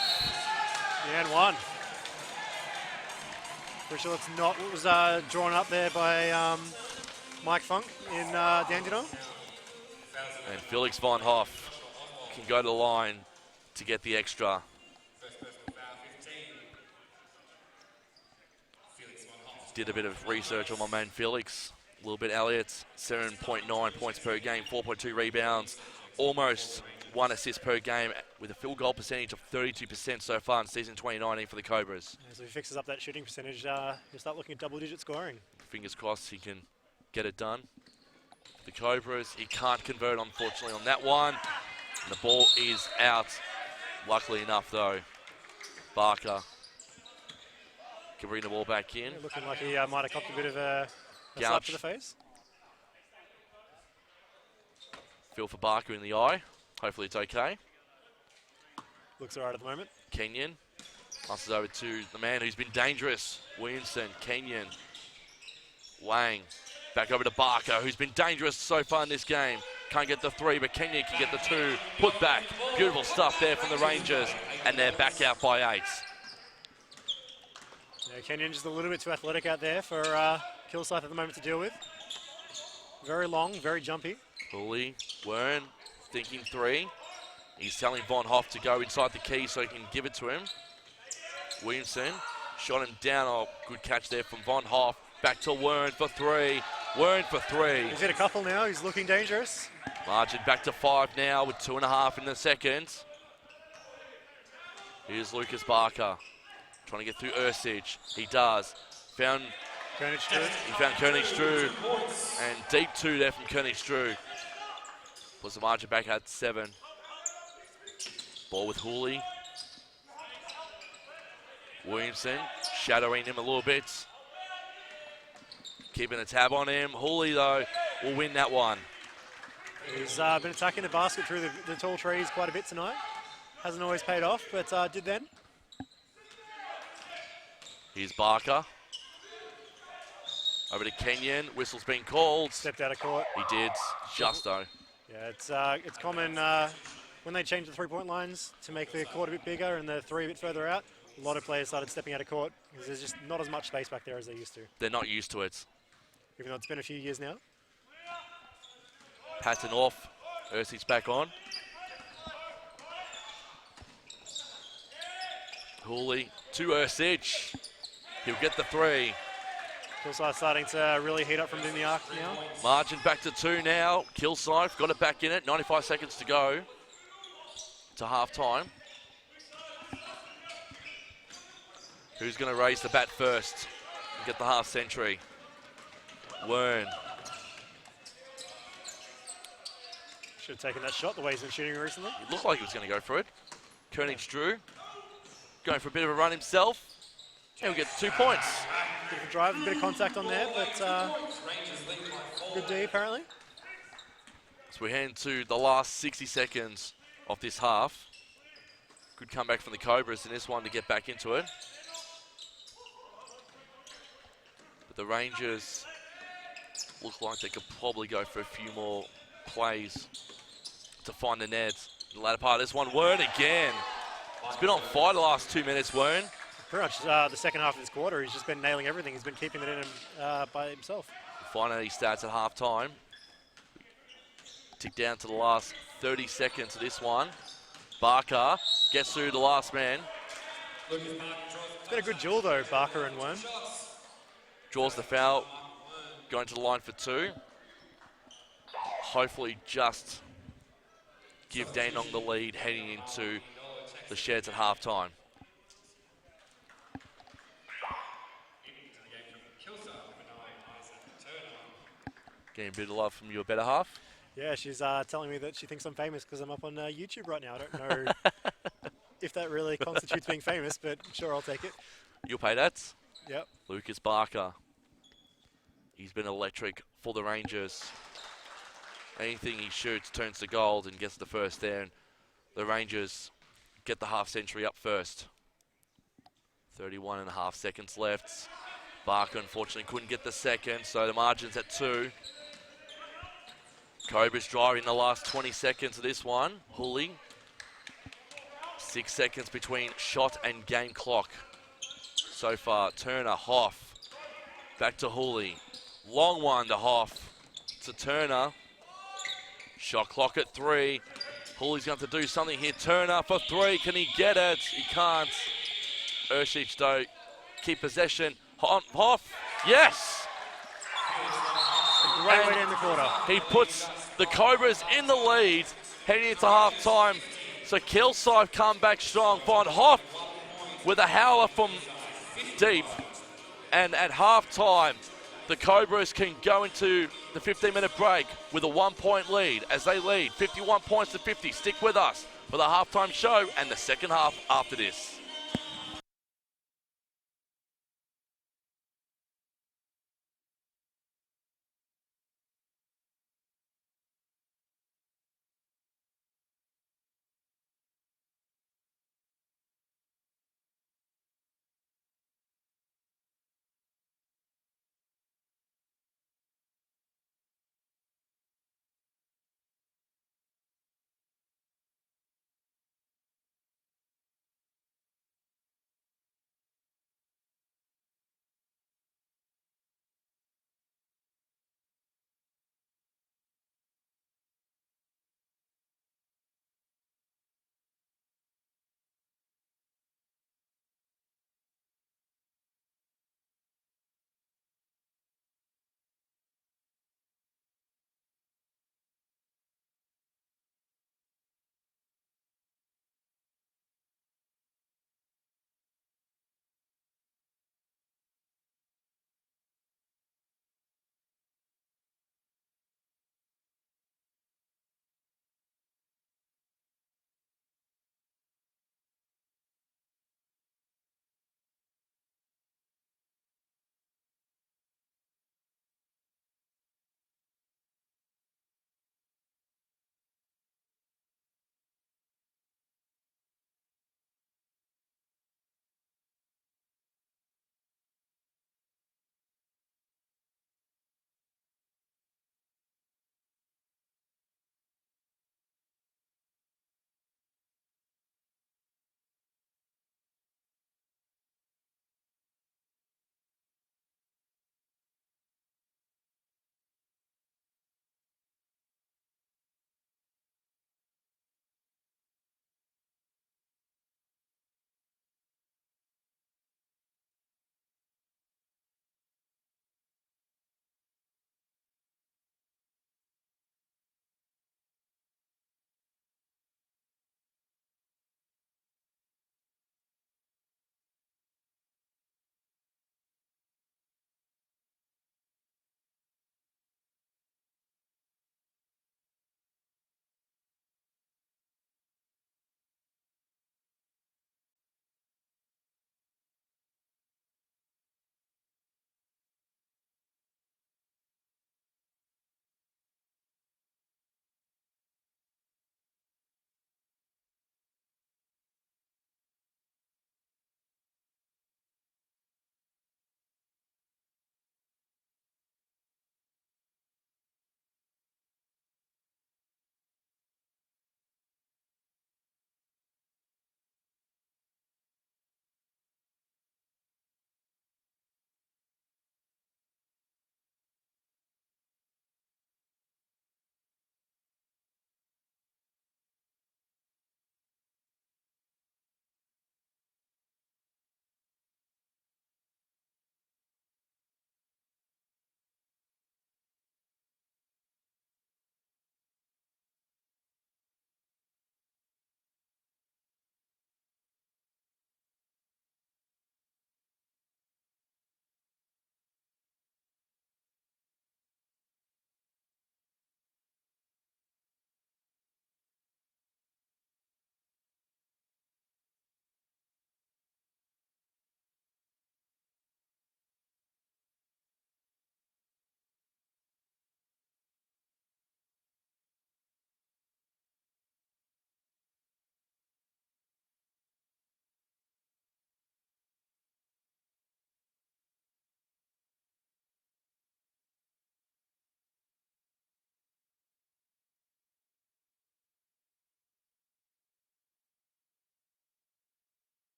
Yeah, and one. Pretty sure it's not what was drawn up there by Mike Funk in Dandenong. And Felix Von Hoff can go to the line to get the extra. Did a bit of research on my man Felix. A little bit Elliott, 7.9 points per game, 4.2 rebounds, almost 1 assist per game with a field goal percentage of 32% so far in season 2019 for the Cobras. Yeah, so if he fixes up that shooting percentage, he'll start looking at double-digit scoring. Fingers crossed he can get it done. The Cobras, he can't convert unfortunately on that one. And the ball is out. Luckily enough though, Barker can bring the ball back in. Yeah, looking like he might have copped a bit of a slap to the face. Feel for Barker in the eye. Hopefully it's okay. Looks all right at the moment. Kenyon passes over to the man who's been dangerous. Williamson, Kenyon, Lang. Back over to Barker, who's been dangerous so far in this game. Can't get the 3, but Kenyon can get the 2. Put back. Beautiful stuff there from the Rangers. And they're back out by 8. Yeah, Kenyon just a little bit too athletic out there for Kilsyth at the moment to deal with. Very long, very jumpy. Hooley, Wern, thinking 3. He's telling Von Hoff to go inside the key so he can give it to him. Williamson shot him down. Oh, good catch there from Von Hoff. Back to Wern for 3. Wern for 3. He's hit a couple now. He's looking dangerous. Margin back to 5 now with 2.5 in the second. Here's Lucas Barker trying to get through Ursich. He does. Found Koenig-Strud. He found Koenig-Strud, and deep 2 there from Koenig-Strud. Puts the margin back at 7. Ball with Hooley. Williamson shadowing him a little bit. Keeping a tab on him. Hooley, though, will win that one. He's been attacking the basket through the tall trees quite a bit tonight. Hasn't always paid off, but did then. Here's Barker. Over to Kenyon. Whistle's been called. Stepped out of court. He did. Just though. Yeah, it's common when they change the three-point lines to make the court a bit bigger and the 3 a bit further out. A lot of players started stepping out of court because there's just not as much space back there as they used to. They're not used to it. Even though it's been a few years now. Patton off. Ursich's back on. Hooley to Ursich. He'll get the 3. Kilsyth starting to really heat up from in the arc now. Margin back to 2 now. Kilsyth got it back in it. 95 seconds to go to half time. Who's going to raise the bat first and get the half century? Wern. Should have taken that shot the way he's been shooting recently. It looked like he was going to go for it. Koenig-Strud going for a bit of a run himself. And he'll get 2 points. Bit of a drive, a bit of contact on there, but good D apparently. So we head into the last 60 seconds of this half. Good comeback from the Cobras in this one to get back into it. But the Rangers look like they could probably go for a few more plays to find the nets. The latter part of this one, Wern again. He's been on fire the last 2 minutes, Wern. Pretty much the second half of this quarter, he's just been nailing everything. He's been keeping it in by himself. Finally, stats at half time. Tick down to the last 30 seconds of this one. Barker gets through the last man. It's been a good duel though, Barker and Wern. Draws the foul, going to the line for 2. hopefully just give Dandenong the lead heading into the sheds at halftime. Getting a bit of love from your better half. Yeah, she's telling me that she thinks I'm famous because I'm up on YouTube right now. I don't know if that really constitutes being famous, but sure, I'll take it. You'll pay that. Yep. Lucas Barker. He's been electric for the Rangers. Anything he shoots turns to gold and gets the first there. And the Rangers get the half century up first. 31.5 seconds left. Barker unfortunately couldn't get the second, so the margin's at 2. Cobras driving the last 20 seconds of this one. Hooley. 6 seconds between shot and game clock. So far, Turner, Hoff. Back to Hooley. Long one to Hoff. To Turner. Shot clock at 3. Hooley's going to do something here. Turner for 3. Can he get it? He can't. Urshich, though, keep possession. Hoff. Yes! Great way to end the quarter. He puts the Cobras in the lead heading into half-time. So Kilsyth come back strong. Find Hoff with a howler from deep. And at half-time, the Cobras can go into the 15-minute break with a 1-point lead as they lead 51 points to 50. Stick with us for the halftime show and the second half after this.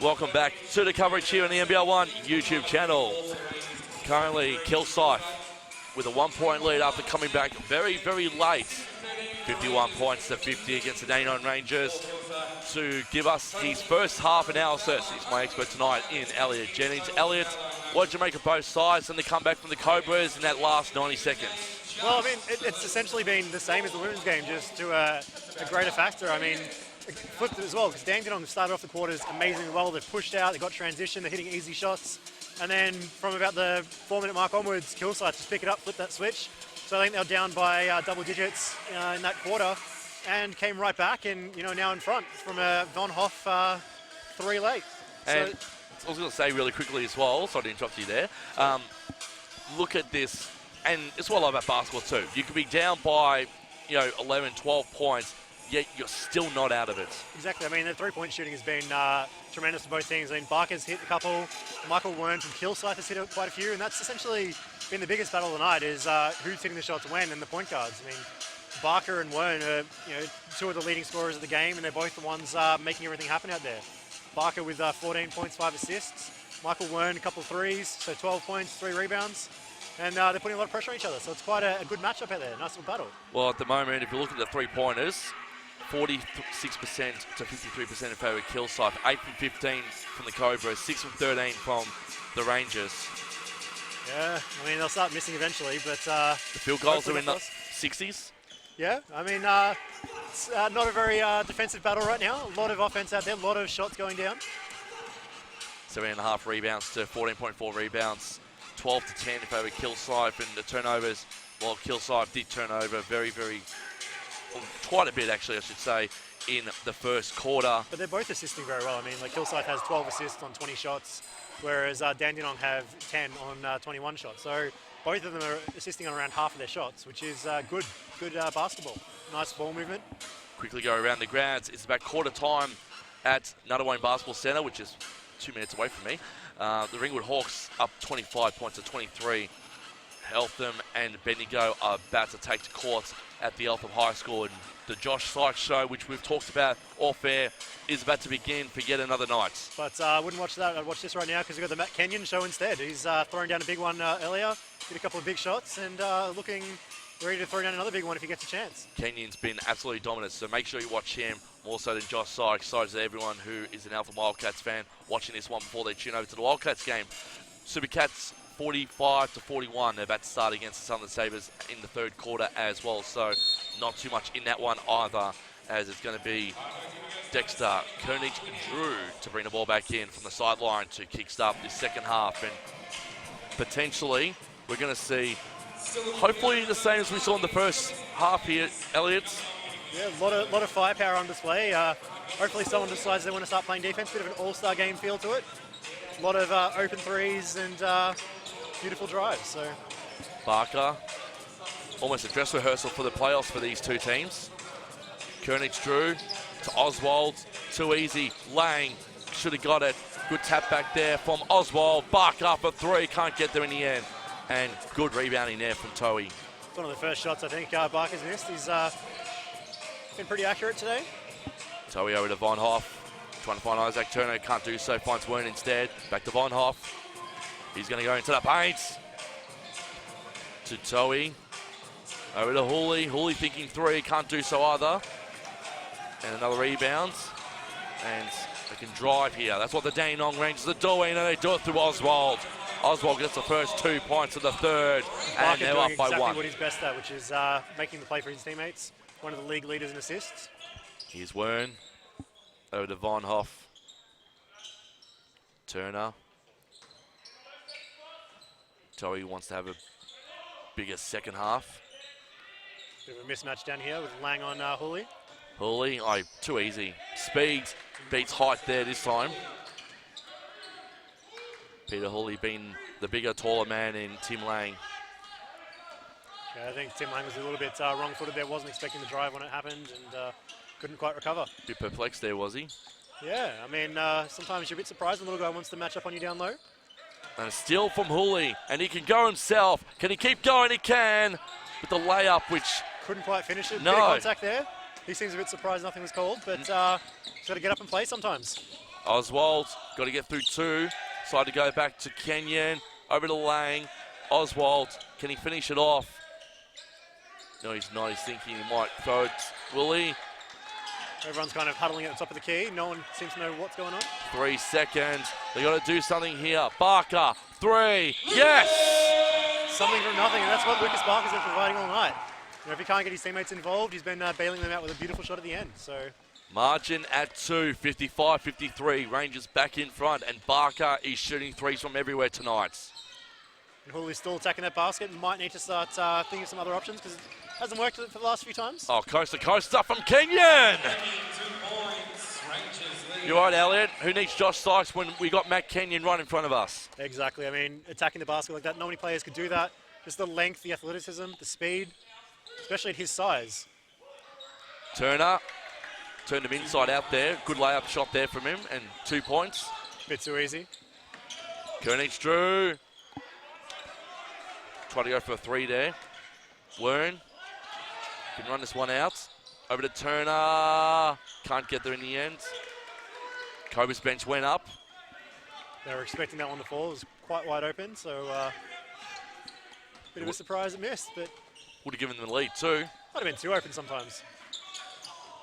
Welcome back to the coverage here on the NBL1 YouTube channel. Currently, Kilsyth with a 1-point lead after coming back very, very late. 51 points to 50 against the Dandenong Rangers. To give us his first half analysis, he's my expert tonight in Elliot Jennings. Elliot, what did you make of both sides and the comeback from the Cobras in that last 90 seconds? Well, I mean, it's essentially been the same as the women's game, just to a greater factor. I mean, it flipped it as well, because Dandenong started off the quarters amazingly well. They've pushed out, they got transition, they're hitting easy shots. And then from about the 4-minute mark onwards, Kilsyth just pick it up, flip that switch. So I think they were down by double digits in that quarter and came right back and, now in front from a Von Hoff 3 late. And I was going to say really quickly as well, sorry to interrupt you there, look at this, and it's what I love about basketball too. You could be down by, 11, 12 points, yet you're still not out of it. Exactly. I mean, the three-point shooting has been tremendous for both teams. I mean, Barker's hit a couple, Michael Wern from Kilsyth has hit quite a few, and that's essentially been the biggest battle of the night is who's hitting the shots when and the point guards. I mean, Barker and Wern are, two of the leading scorers of the game, and they're both the ones making everything happen out there. Barker with 14 points, 5 assists. Michael Wern, a couple of threes, so 12 points, 3 rebounds. And they're putting a lot of pressure on each other, so it's quite a good matchup out there. Nice little battle. Well, at the moment, if you look at the three-pointers, 46% to 53% in favour of Kilsyth, 8 from 15 from the Cobras, 6 from 13 from the Rangers. Yeah, I mean, they'll start missing eventually, but... the field goals are in the 60s. Yeah, I mean, it's not a very defensive battle right now. A lot of offense out there, a lot of shots going down. 7.5 rebounds to 14.4 rebounds, 12 to 10 in favour of Kilsyth, and the turnovers, well, Kilsyth did turn over quite a bit actually, I should say, in the first quarter. But they're both assisting very well. I mean, like Kilsyth has 12 assists on 20 shots, whereas Dandenong have 10 on 21 shots. So both of them are assisting on around half of their shots, which is good basketball. Nice ball movement. Quickly go around the grounds. It's about quarter time at Dandenong Basketball Centre, which is 2 minutes away from me. The Ringwood Hawks up 25 points to 23. Eltham and Bendigo are about to take to court at the Eltham High School. And the Josh Sykes show, which we've talked about off air, is about to begin for yet another night. But I wouldn't watch that. I'd watch this right now because we've got the Matt Kenyon show instead. He's throwing down a big one earlier, did a couple of big shots, and looking ready to throw down another big one if he gets a chance. Kenyon's been absolutely dominant, so make sure you watch him more so than Josh Sykes. Sorry to everyone who is an Eltham Wildcats fan watching this one before they tune over to the Wildcats game. Supercats 45 to 41. They're about to start against the Southern Sabres in the third quarter as well, so not too much in that one either, as it's going to be Dexter Koenig Drew to bring the ball back in from the sideline to kickstart this second half, and potentially we're going to see hopefully the same as we saw in the first half here, Elliot. Yeah, a lot of firepower on display. Hopefully someone decides they want to start playing defense. Bit of an all-star game feel to it. A lot of open threes and beautiful drives. So Barker, almost a dress rehearsal for the playoffs for these two teams. Koenig Drew to Oswald, too easy. Lang should have got it. Good tap back there from Oswald. Barker for 3, can't get there in the end. And good rebounding there from Towie. It's one of the first shots I think Barker's missed. He's been pretty accurate today. Towie over to Von Hoff. Trying to find Isaac Turner, can't do so, finds Wern instead. Back to Von Hoff. He's going to go into the paint. To Towie. Over to Hooley. Hooley thinking 3, can't do so either. And another rebound. And they can drive here. That's what the Dandenong Rangers are doing, and they do it through Oswald. Oswald gets the first 2 points of the third, and they're up by 1. Exactly what he's best at, which is making the play for his teammates. One of the league leaders in assists. Here's Wern. Over to Von Hoff. Turner. Towie wants to have a bigger second half. Bit of a mismatch down here with Lang on Hooley. Hooley, too easy. Speed beats height there this time. Peter Hooley being the bigger, taller man in Tim Lang. Yeah, I think Tim Lang was a little bit wrong-footed there. Wasn't expecting the drive when it happened and couldn't quite recover. Bit perplexed there, was he? Yeah, I mean, sometimes you're a bit surprised when the little guy wants to match up on you down low. And a steal from Hooley, and he can go himself. Can he keep going? He can. With the layup, which... Couldn't quite finish it. No. Bit of contact there. he seems a bit surprised nothing was called, but he's got to get up and play sometimes. Oswald got to get through 2. Side to go back to Kenyon. Over to Lang. Oswald, can he finish it off? No, he's not. He's thinking he might throw it. Will he? Everyone's kind of huddling at the top of the key. No one seems to know what's going on. 3 seconds. They got to do something here. Barker, 3. Yes! Something from nothing, and that's what Lucas Barker's been providing all night. You know, if he can't get his teammates involved, he's been bailing them out with a beautiful shot at the end. So margin at 2, 55-53. Rangers back in front, and Barker is shooting 3s from everywhere tonight. and Huli's still attacking that basket and might need to start thinking of some other options because it hasn't worked for the last few times. Oh, coast to coast stuff from Kenyon! You're right, Elliot. Who needs Josh Sykes when we got Matt Kenyon right in front of us? Exactly. I mean, attacking the basket like that, not many players could do that. Just the length, the athleticism, the speed, especially at his size. Turner turned him inside out there. Good layup shot there from him, and 2 points. Bit too easy. Koenig Drew. Try to go for a 3 there. Wern can run this one out. Over to Turner. Can't get there in the end. Cobra's bench went up. They were expecting that one to fall. It was quite wide open, so bit of a surprise it missed, but would have given them the lead too. Might have been too open sometimes.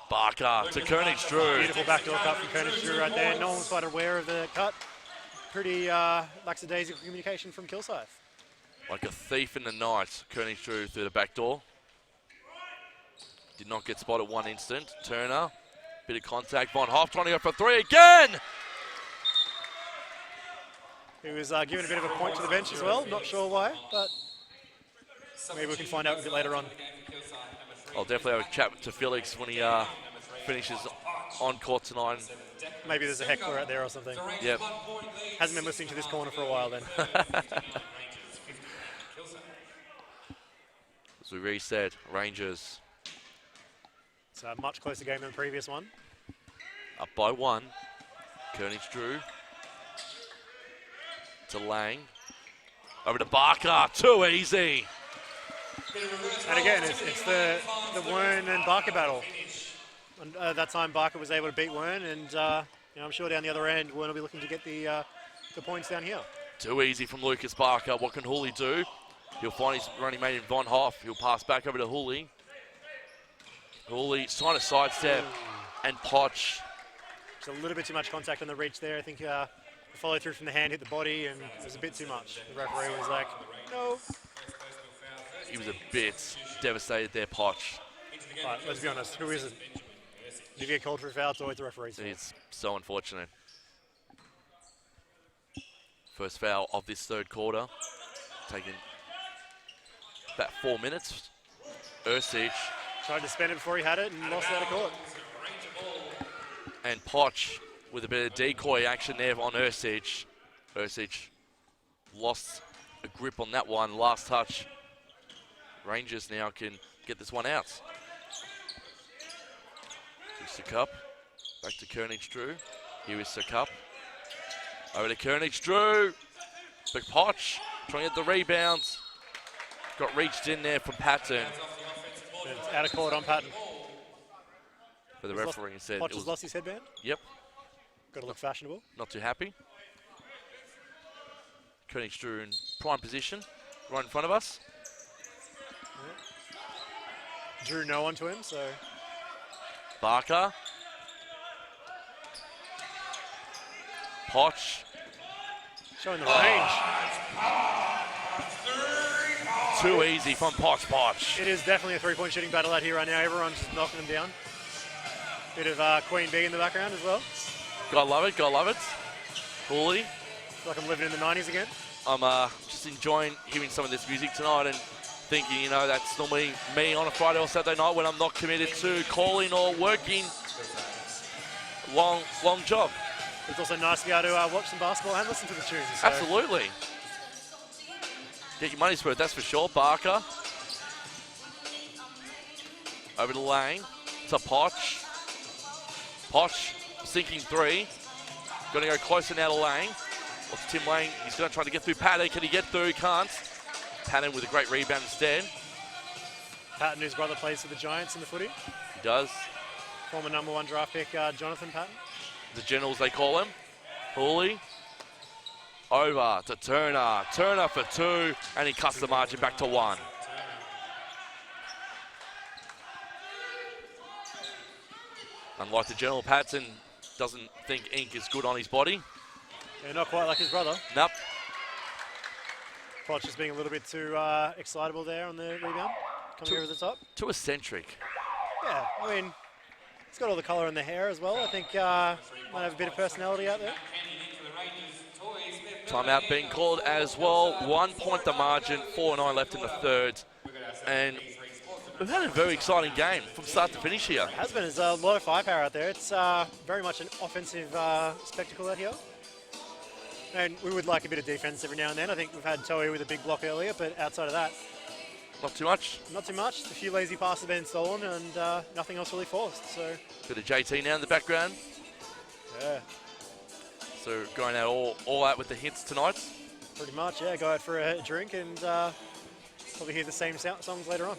Barker to Koenig Drew. Beautiful backdoor cut from Koenig Drew right there. No one was quite aware of the cut. Pretty lackadaisical communication from Kilsyth. Like a thief in the night, Koenig Drew through the back door. Did not get spotted one instant. Turner, bit of contact. Von Hoff trying to go for 3 again. He was given a bit of a point to the bench as well. Not sure why, but maybe we can find out a bit later on. I'll definitely have a chat to Felix when he finishes on court tonight. Maybe there's a heckler out there or something. Yep. Hasn't been listening to this corner for a while then. As we reset, Rangers It's a much closer game than the previous one. up by 1. Koenig Drew to Lang. Over to Barker. Too easy. And again, it's the Wern and Barker battle. And, that time Barker was able to beat Wern, and I'm sure down the other end, Wern will be looking to get the points down here. Too easy from Lucas Barker. What can Hooley do? He'll find his running mate in Von Hoff. He'll pass back over to Hooley. Hooley's trying to sidestep, and Potch. Just a little bit too much contact on the reach there. I think the follow through from the hand hit the body, and it was a bit too much. The referee was like, no. He was a bit devastated there, Potch. But let's be honest, who isn't? If you get called for a foul, it's always the referee's fault. It's so unfortunate. First foul of this third quarter. Taking about 4 minutes. Ursich Tried to spend it before he had it and lost it out of court. and Potch with a bit of decoy action there on Ursich. Ursich lost a grip on that one. Last touch. Rangers now can get this one out. Here's the cup. Back to Koenig Drew. Here is the cup. Over to Koenig Drew. Big Potch trying to get the rebound. Got reached in there from Patton. It's out of court on Patton. But the referee said Potch it has was, lost his headband. yep, Got to look fashionable. not too happy. Koenig Drew in prime position, right in front of us. Drew no one to him, so Barker. Potch. showing the range. Too easy from Potch. It is definitely a three-point shooting battle out here right now. Everyone's just knocking them down. Bit of Queen Bee in the background as well. Gotta love it, gotta love it. Hooley. Feel like I'm living in the 90s again. I'm just enjoying hearing some of this music tonight and thinking, that's normally me on a Friday or Saturday night when I'm not committed to calling or working. Long job. It's also nice to be able to watch some basketball and listen to the tunes. So. Absolutely. Get your money's worth, that's for sure. Barker. Over to Lang. To Potch. Potch sinking 3. Going to go closer now to Lang. What's Tim Lang? He's going to try to get through Patton. Can he get through? Can't. Patton with a great rebound instead. Patton, whose brother plays for the Giants in the footy. He does. Former #1 draft pick, Jonathan Patton. The Generals, they call him. Hooley. Over to Turner. Turner for 2, and he cuts the margin back to 1. Unlike the General, Patton doesn't think ink is good on his body. Yeah, not quite like his brother. Nope. Poch just being a little bit too excitable there on the rebound. Coming over the top. Too eccentric. Yeah, I mean, he's got all the colour in the hair as well. I think might have a bit of personality out there. Timeout being called as well. 1 point the margin, 4:09 left in the third. And we've had a very exciting game from start to finish here. It has been. There's a lot of firepower out there. It's very much an offensive spectacle out here. And we would like a bit of defense every now and then. I think we've had Toei with a big block earlier, but outside of that, Not too much. not too much. A few lazy passes been stolen and nothing else really forced. So, Bit of JT now in the background. yeah, So going out all out with the hits tonight. pretty much. Yeah, go out for a drink and probably hear the same songs later on.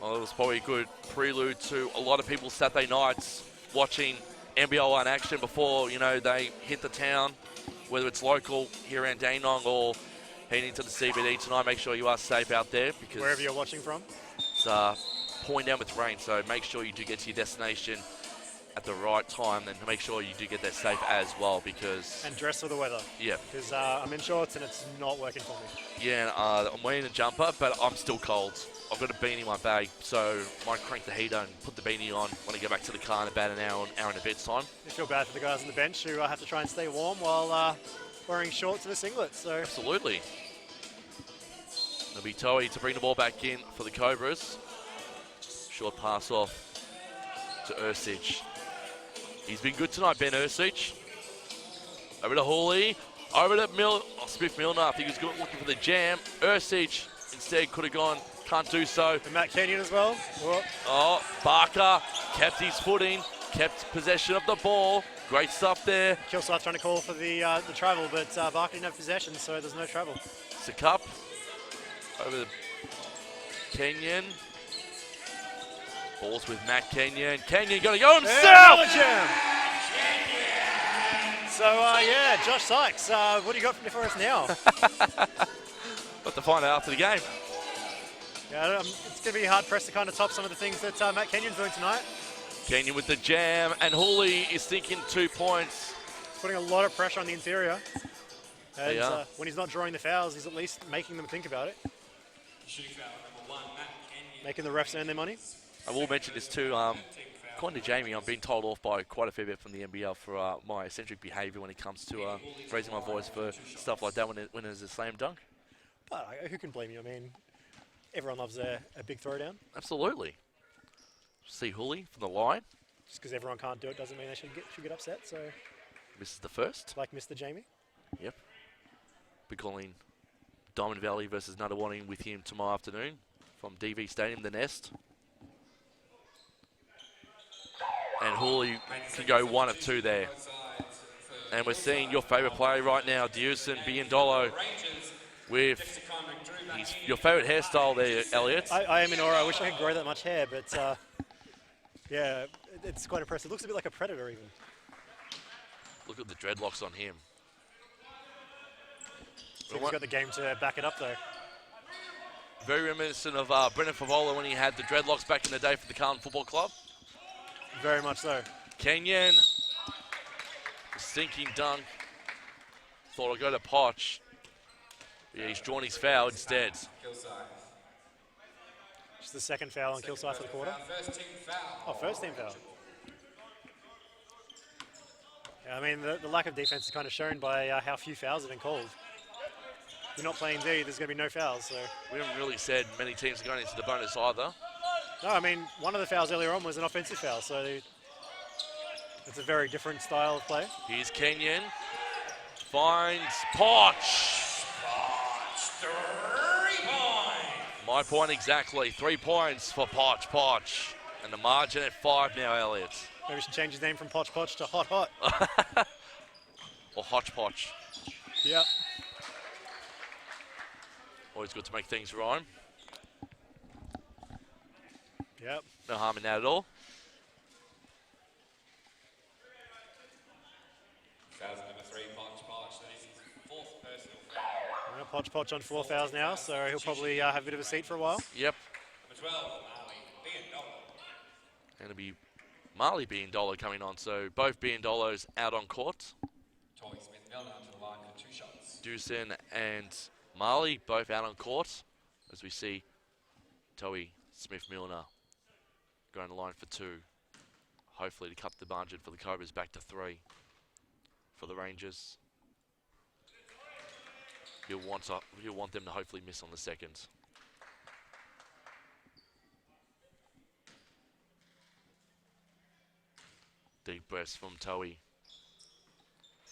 Well, it was probably a good prelude to a lot of people's Saturday nights watching NBL1 action before, they hit the town, whether it's local here around Dandenong or heading into the CBD tonight. Make sure you are safe out there because Wherever you're watching from. it's pouring down with rain, so make sure you do get to your destination at the right time, and make sure you do get there safe as well because... And dress for the weather. Yeah. Because I'm in shorts and it's not working for me. Yeah, I'm wearing a jumper, but I'm still cold. I've got a beanie in my bag, so I might crank the heater and put the beanie on when I get back to the car in about an hour and a bit's time. I feel bad for the guys on the bench who have to try and stay warm while wearing shorts and a singlet. So Absolutely. It'll be Toei to bring the ball back in for the Cobras. Short pass off to Ursic. He's been good tonight, Ben Ursic. Over to Hooley. Over to Smith Milner. I think he was looking for the jam. Ursic instead could have gone. Can't do so. and Matt Kenyon as well. Whoop. Oh, Barker kept his footing. Kept possession of the ball. Great stuff there. Kilsyth trying to call for the travel, but Barker didn't have possession, so there's no travel. Sakup. Over to Kenyon. Balls with Matt Kenyon. Kenyon going to go himself! Another jam. So, yeah, Josh Sykes, what do you got for us now? Got to find out after the game. Yeah, it's going to be hard pressed to kind of top some of the things that Matt Kenyon's doing tonight. Kenyon with the jam, and Hooley is thinking 2 points. Putting a lot of pressure on the interior. And Yeah. when he's not drawing the fouls, he's at least making them think about it. Making the refs earn their money. I will mention this too. According to Jamie, I'm being told off by quite a fair bit from the NBL for my eccentric behaviour when it comes to raising my voice for stuff like that when there's a slam dunk. But who can blame you? I mean, everyone loves a big throwdown. Absolutely. See Hooley from the line. Just because everyone can't do it doesn't mean they should get upset. So, Misses the first. like Mr. Jamie. Yep. Be calling Diamond Valley versus Nuttawanning with him tomorrow afternoon from DV Stadium, the Nest. And Hooley can go 1 of 2 there. And we're seeing your favourite player right now, Deusen Biondolo, with your favourite hairstyle there, Elliot. I am in awe. I wish I could grow that much hair, but yeah, it's quite impressive. Looks a bit like a predator even. Look at the dreadlocks on him. So he's got the game to back it up though. Very reminiscent of Brendan Favola when he had the dreadlocks back in the day for the Carlton Football Club. Very much so. Kenyon, sinking dunk. Thought I'd go to Poch. Yeah, he's drawn his foul instead. Just the second foul on Kilsyth for the quarter. Oh, first team foul. Yeah, I mean, the lack of defense is kind of shown by how few fouls have been called. You're not playing D, there's going to be no fouls. So We haven't really said many teams are going into the bonus either. no, I mean, one of the fouls earlier on was an offensive foul, so it's a very different style of play. Here's Kenyon. Finds Poch. 3 points. My point exactly. 3 points for Poch. And the margin at 5 now, Elliot. Maybe we should change his name from Poch Poch to Hot Hot. Or Hodgepodge. Yep. Always good to make things rhyme. Yep. No harm in that at all. Fouls number 3, Poch. That is his 4th personal foul. Well, Poch on 4 fouls now, so he'll probably have a bit of a seat for a while. Yep. Number 12, Marley Biandolo. And it'll be Marley Biandolo coming on. So both Biandolos out on court. Toy Smith-Milner to the line for 2 shots. Dewson and Marley both out on court. As we see Toey Smith-Milner going to the line for 2. Hopefully to cut the margin for the Cobras back to 3 for the Rangers. He'll want them to hopefully miss on the second. Deep breaths from Toey.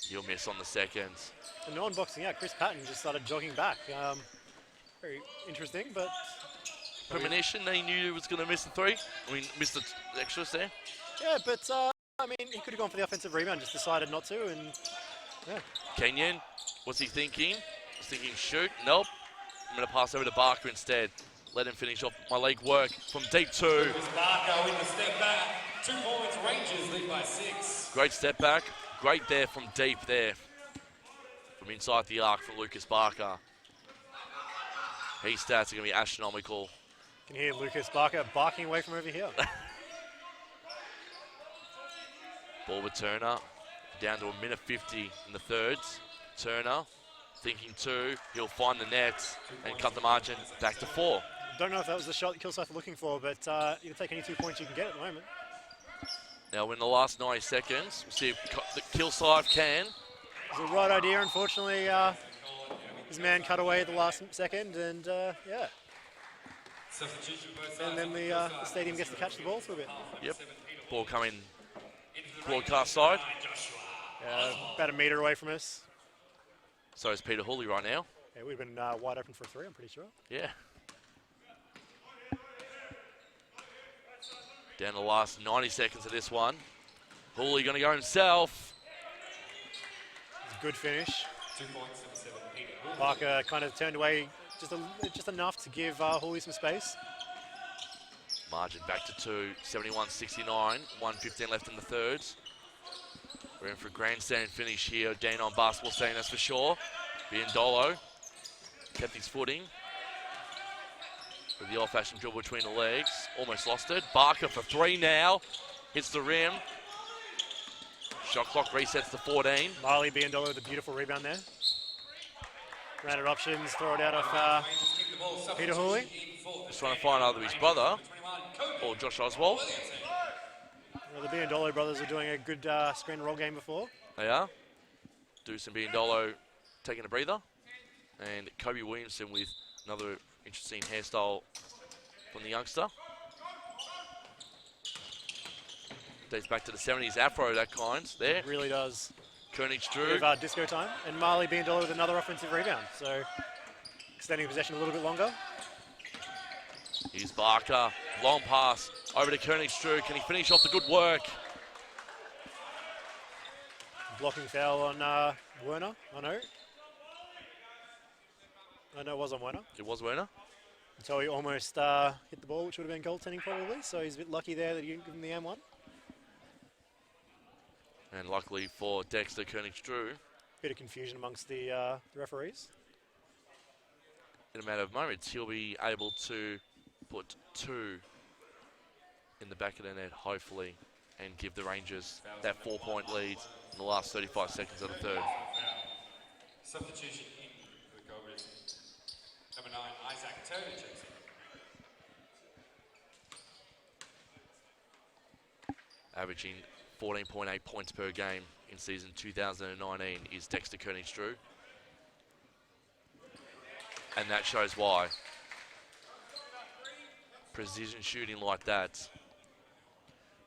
He'll miss on the second. And no one boxing out. Chris Patton just started jogging back. Very interesting, but... Premonition, they knew he was going to miss the 3. I mean, missed the extras there. Yeah, but I mean, he could have gone for the offensive rebound, just decided not to, and yeah. Kenyon, what's he thinking? He's thinking, shoot, nope. I'm going to pass over to Barker instead. Let him finish off my leg work from deep 2. Lucas Barker with the step back. 2 points, Rangers lead by 6. Great step back. Great there from deep there. From inside the arc for Lucas Barker. His stats are going to be astronomical. You can hear Lucas Barker barking away from over here. Ball with Turner. Down to 1:50 in the thirds. Turner thinking 2. He'll find the net and cut the margin back to 4. Don't know if that was the shot that Kilsyth were looking for, but you can take any 2 points you can get at the moment. Now in the last 90 seconds, we'll see if the Kilsyth can. It was the right idea, unfortunately. His man cut away at the last second, and yeah. And then the stadium gets to catch the ball for a bit. Yep. Ball coming broadcast side. About a metre away from us. So is Peter Hooley right now. Yeah, we've been wide open for a 3, I'm pretty sure. Yeah. Down the last 90 seconds of this one. Hooley going to go himself. It's a good finish. 2 points, number 7, Peter Hooley. Barker kind of turned away just enough to give Hooley some space. Margin back to 2, 71-69. 1:15 left in the thirds. We're in for a grandstand finish here. Dandenong basketball stadium, that's for sure. Biandolo kept his footing. With the old-fashioned dribble between the legs. Almost lost it. Barker for 3 now. Hits the rim. Shot clock resets to 14. Marley Biandolo with a beautiful rebound there. Rounded options, throw it out off Peter Hooley. Just trying to find either his brother or Josh Oswald. Well, the Biandolo brothers are doing a good screen and roll game before. They are. Deuce and Biandolo taking a breather. And Kobe Williamson with another interesting hairstyle from the youngster. Dates back to the 70s afro, that kind there. It really does. Koenig Drew. With disco time. And Marley Biandolo with another offensive rebound. So extending possession a little bit longer. Here's Barker. Long pass over to Koenig Drew. Can he finish off the good work? Blocking foul on Werner. I know. I know it was on Werner. It was Werner. Until he almost hit the ball, which would have been goaltending probably. So he's a bit lucky there that he didn't give him the M1. And luckily for Dexter Koenig Drew, Bit of confusion amongst the referees. in a matter of moments, he'll be able to put 2 in the back of the net, hopefully, and give the Rangers that 4-point lead in the last 35 seconds of the third. Substitution in for the Cobras. Number 9, Isaac Turner checks in. Averaging 14.8 points per game in season 2019 is Dexter Koenig Drew. And that shows why. Precision shooting like that.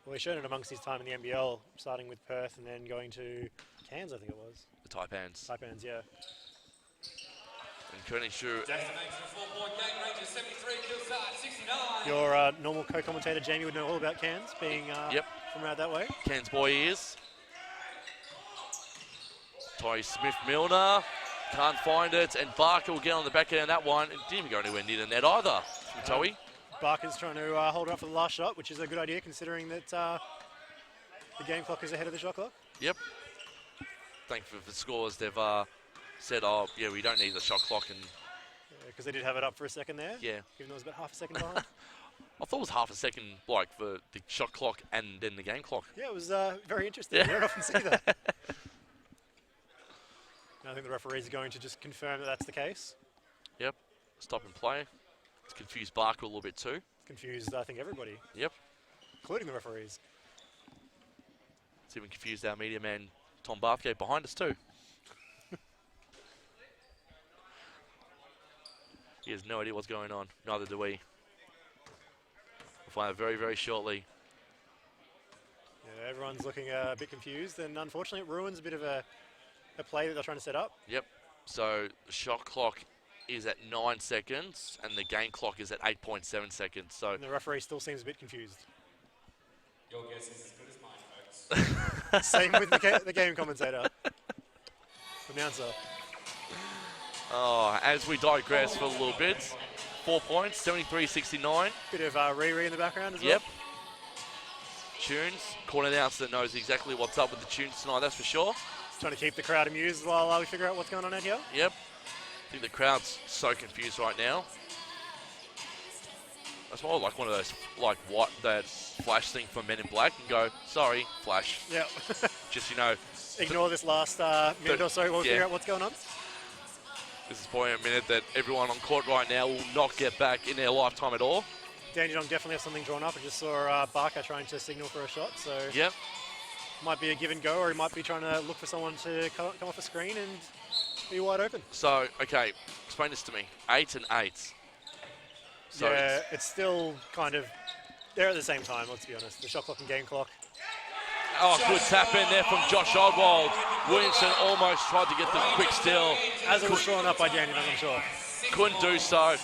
Well, he's shown it amongst his time in the NBL, starting with Perth and then going to Cairns, I think it was. The Taipans. Taipans, yeah. And Koenig Drew. Destination 4-point game, Rangers 73, Kilsyth 69. Your normal co-commentator Jamie would know all about Cairns, being Yep. from around that way. Cairns boy is. Toy Smith-Milner. Can't find it. And Barker will get on the back end of that one. It didn't even go anywhere near the net either from Toey. Barker's trying to hold it up for the last shot, which is a good idea considering that the game clock is ahead of the shot clock. Yep. Thankfully for the scores, they've said, oh, yeah, we don't need the shot clock. And because they did have it up for a second there. yeah. Even though it was about half a second behind. I thought it was half a second, like, for the shot clock and then the game clock. Yeah, it was very interesting. Yeah. You don't often see that. I think the referees are going to just confirm that that's the case. Yep. Stop and play. It's confused Barker a little bit too. Confused, I think, everybody, Yep. including the referees. It's even confused our media man, Tom Bathgate, behind us too. He has no idea what's going on. Neither do we. We'll find out very, very shortly. Yeah, everyone's looking a bit confused, and unfortunately it ruins a bit of a play that they're trying to set up. Yep. So the shot clock is at 9 seconds, and the game clock is at 8.7 seconds. So And the referee still seems a bit confused. Your guess is as good as mine, folks. Same with the game commentator. Announcer. oh, as we digress for a little bit, 4 points, 73-69. Bit of Riri in the background as well. Yep. Tunes. Court announcer knows exactly what's up with the tunes tonight, that's for sure. Trying to keep the crowd amused while we figure out what's going on out here. Yep. I think the crowd's so confused right now. That's why I like one of those, like, what, that flash thing from Men in Black and go, sorry, flash. Yeah. Just, you know. Ignore this last minute or so while we figure out what's going on. This is probably a minute that everyone on court right now will not get back in their lifetime at all. Dandenong definitely has something drawn up. I just saw Barker trying to signal for a shot, so Yep. might be a give and go, or he might be trying to look for someone to come off the screen and be wide open. So, okay, explain this to me. 8 and 8. So yeah, it's still kind of, they're at the same time, let's be honest. The shot clock and game clock. oh, good tap in there from Josh Oswald. Williamson almost tried to get the quick steal. As it was drawn up by Dandenong, I'm sure. Couldn't do so.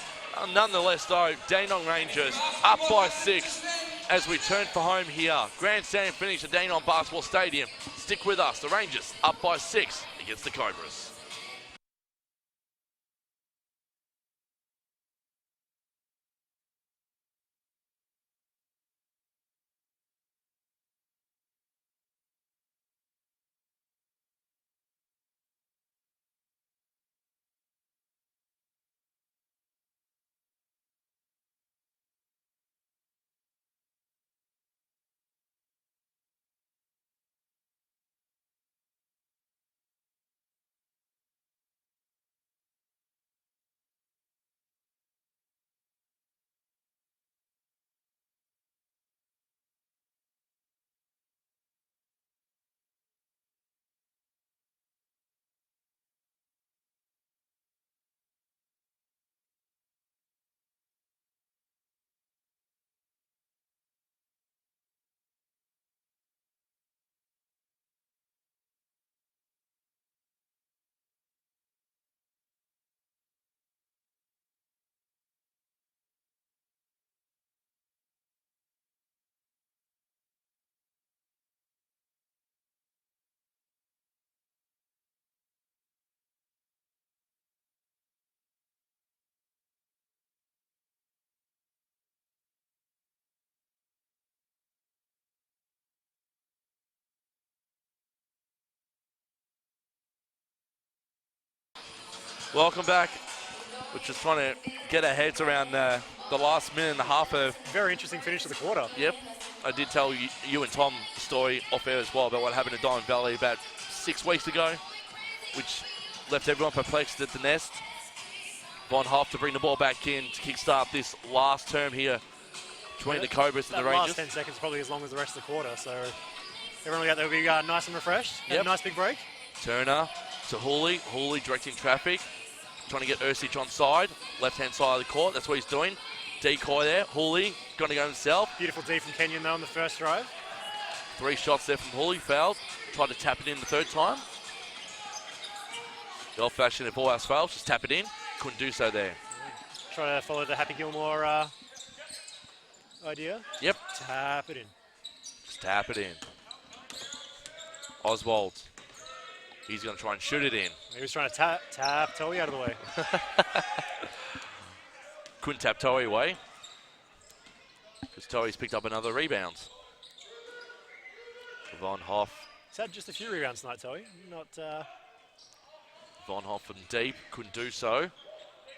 Nonetheless, though, Dandenong Rangers up by 6 as we turn for home here. Grandstand finish at Dandenong Basketball Stadium. Stick with us. The Rangers up by 6 against the Cobras. Welcome back. We're just trying to get our heads around the last minute and a half of... Very interesting finish to the quarter. Yep. I did tell you and Tom the story off air as well about what happened to Diamond Valley about 6 weeks ago, which left everyone perplexed at the nest. Von Hoff to bring the ball back in to kickstart this last term here between the Cobras and the Rangers. Last 10 seconds probably as long as the rest of the quarter, so everyone out there will be nice and refreshed. Yep. A nice big break. Turner to Hooley. Hooley directing traffic, trying to get Ursich on side, left-hand side of the court. That's what he's doing. Decoy there. Hooley going to go himself. Beautiful D from Kenyon though on the first drive. 3 shots there from Hooley. Fouled. Tried to tap it in the third time. The old-fashioned, if all else fails, just tap it in. Couldn't do so there. Try to follow the Happy Gilmore idea. Yep. Tap it in. Just tap it in. Oswald. He's going to try and shoot it in. He was trying to tap Toey out of the way. Couldn't tap Toey away. Because Toey's picked up another rebound. Von Hoff. He's had just a few rebounds tonight, Toey. Not. Von Hoff from deep, couldn't do so.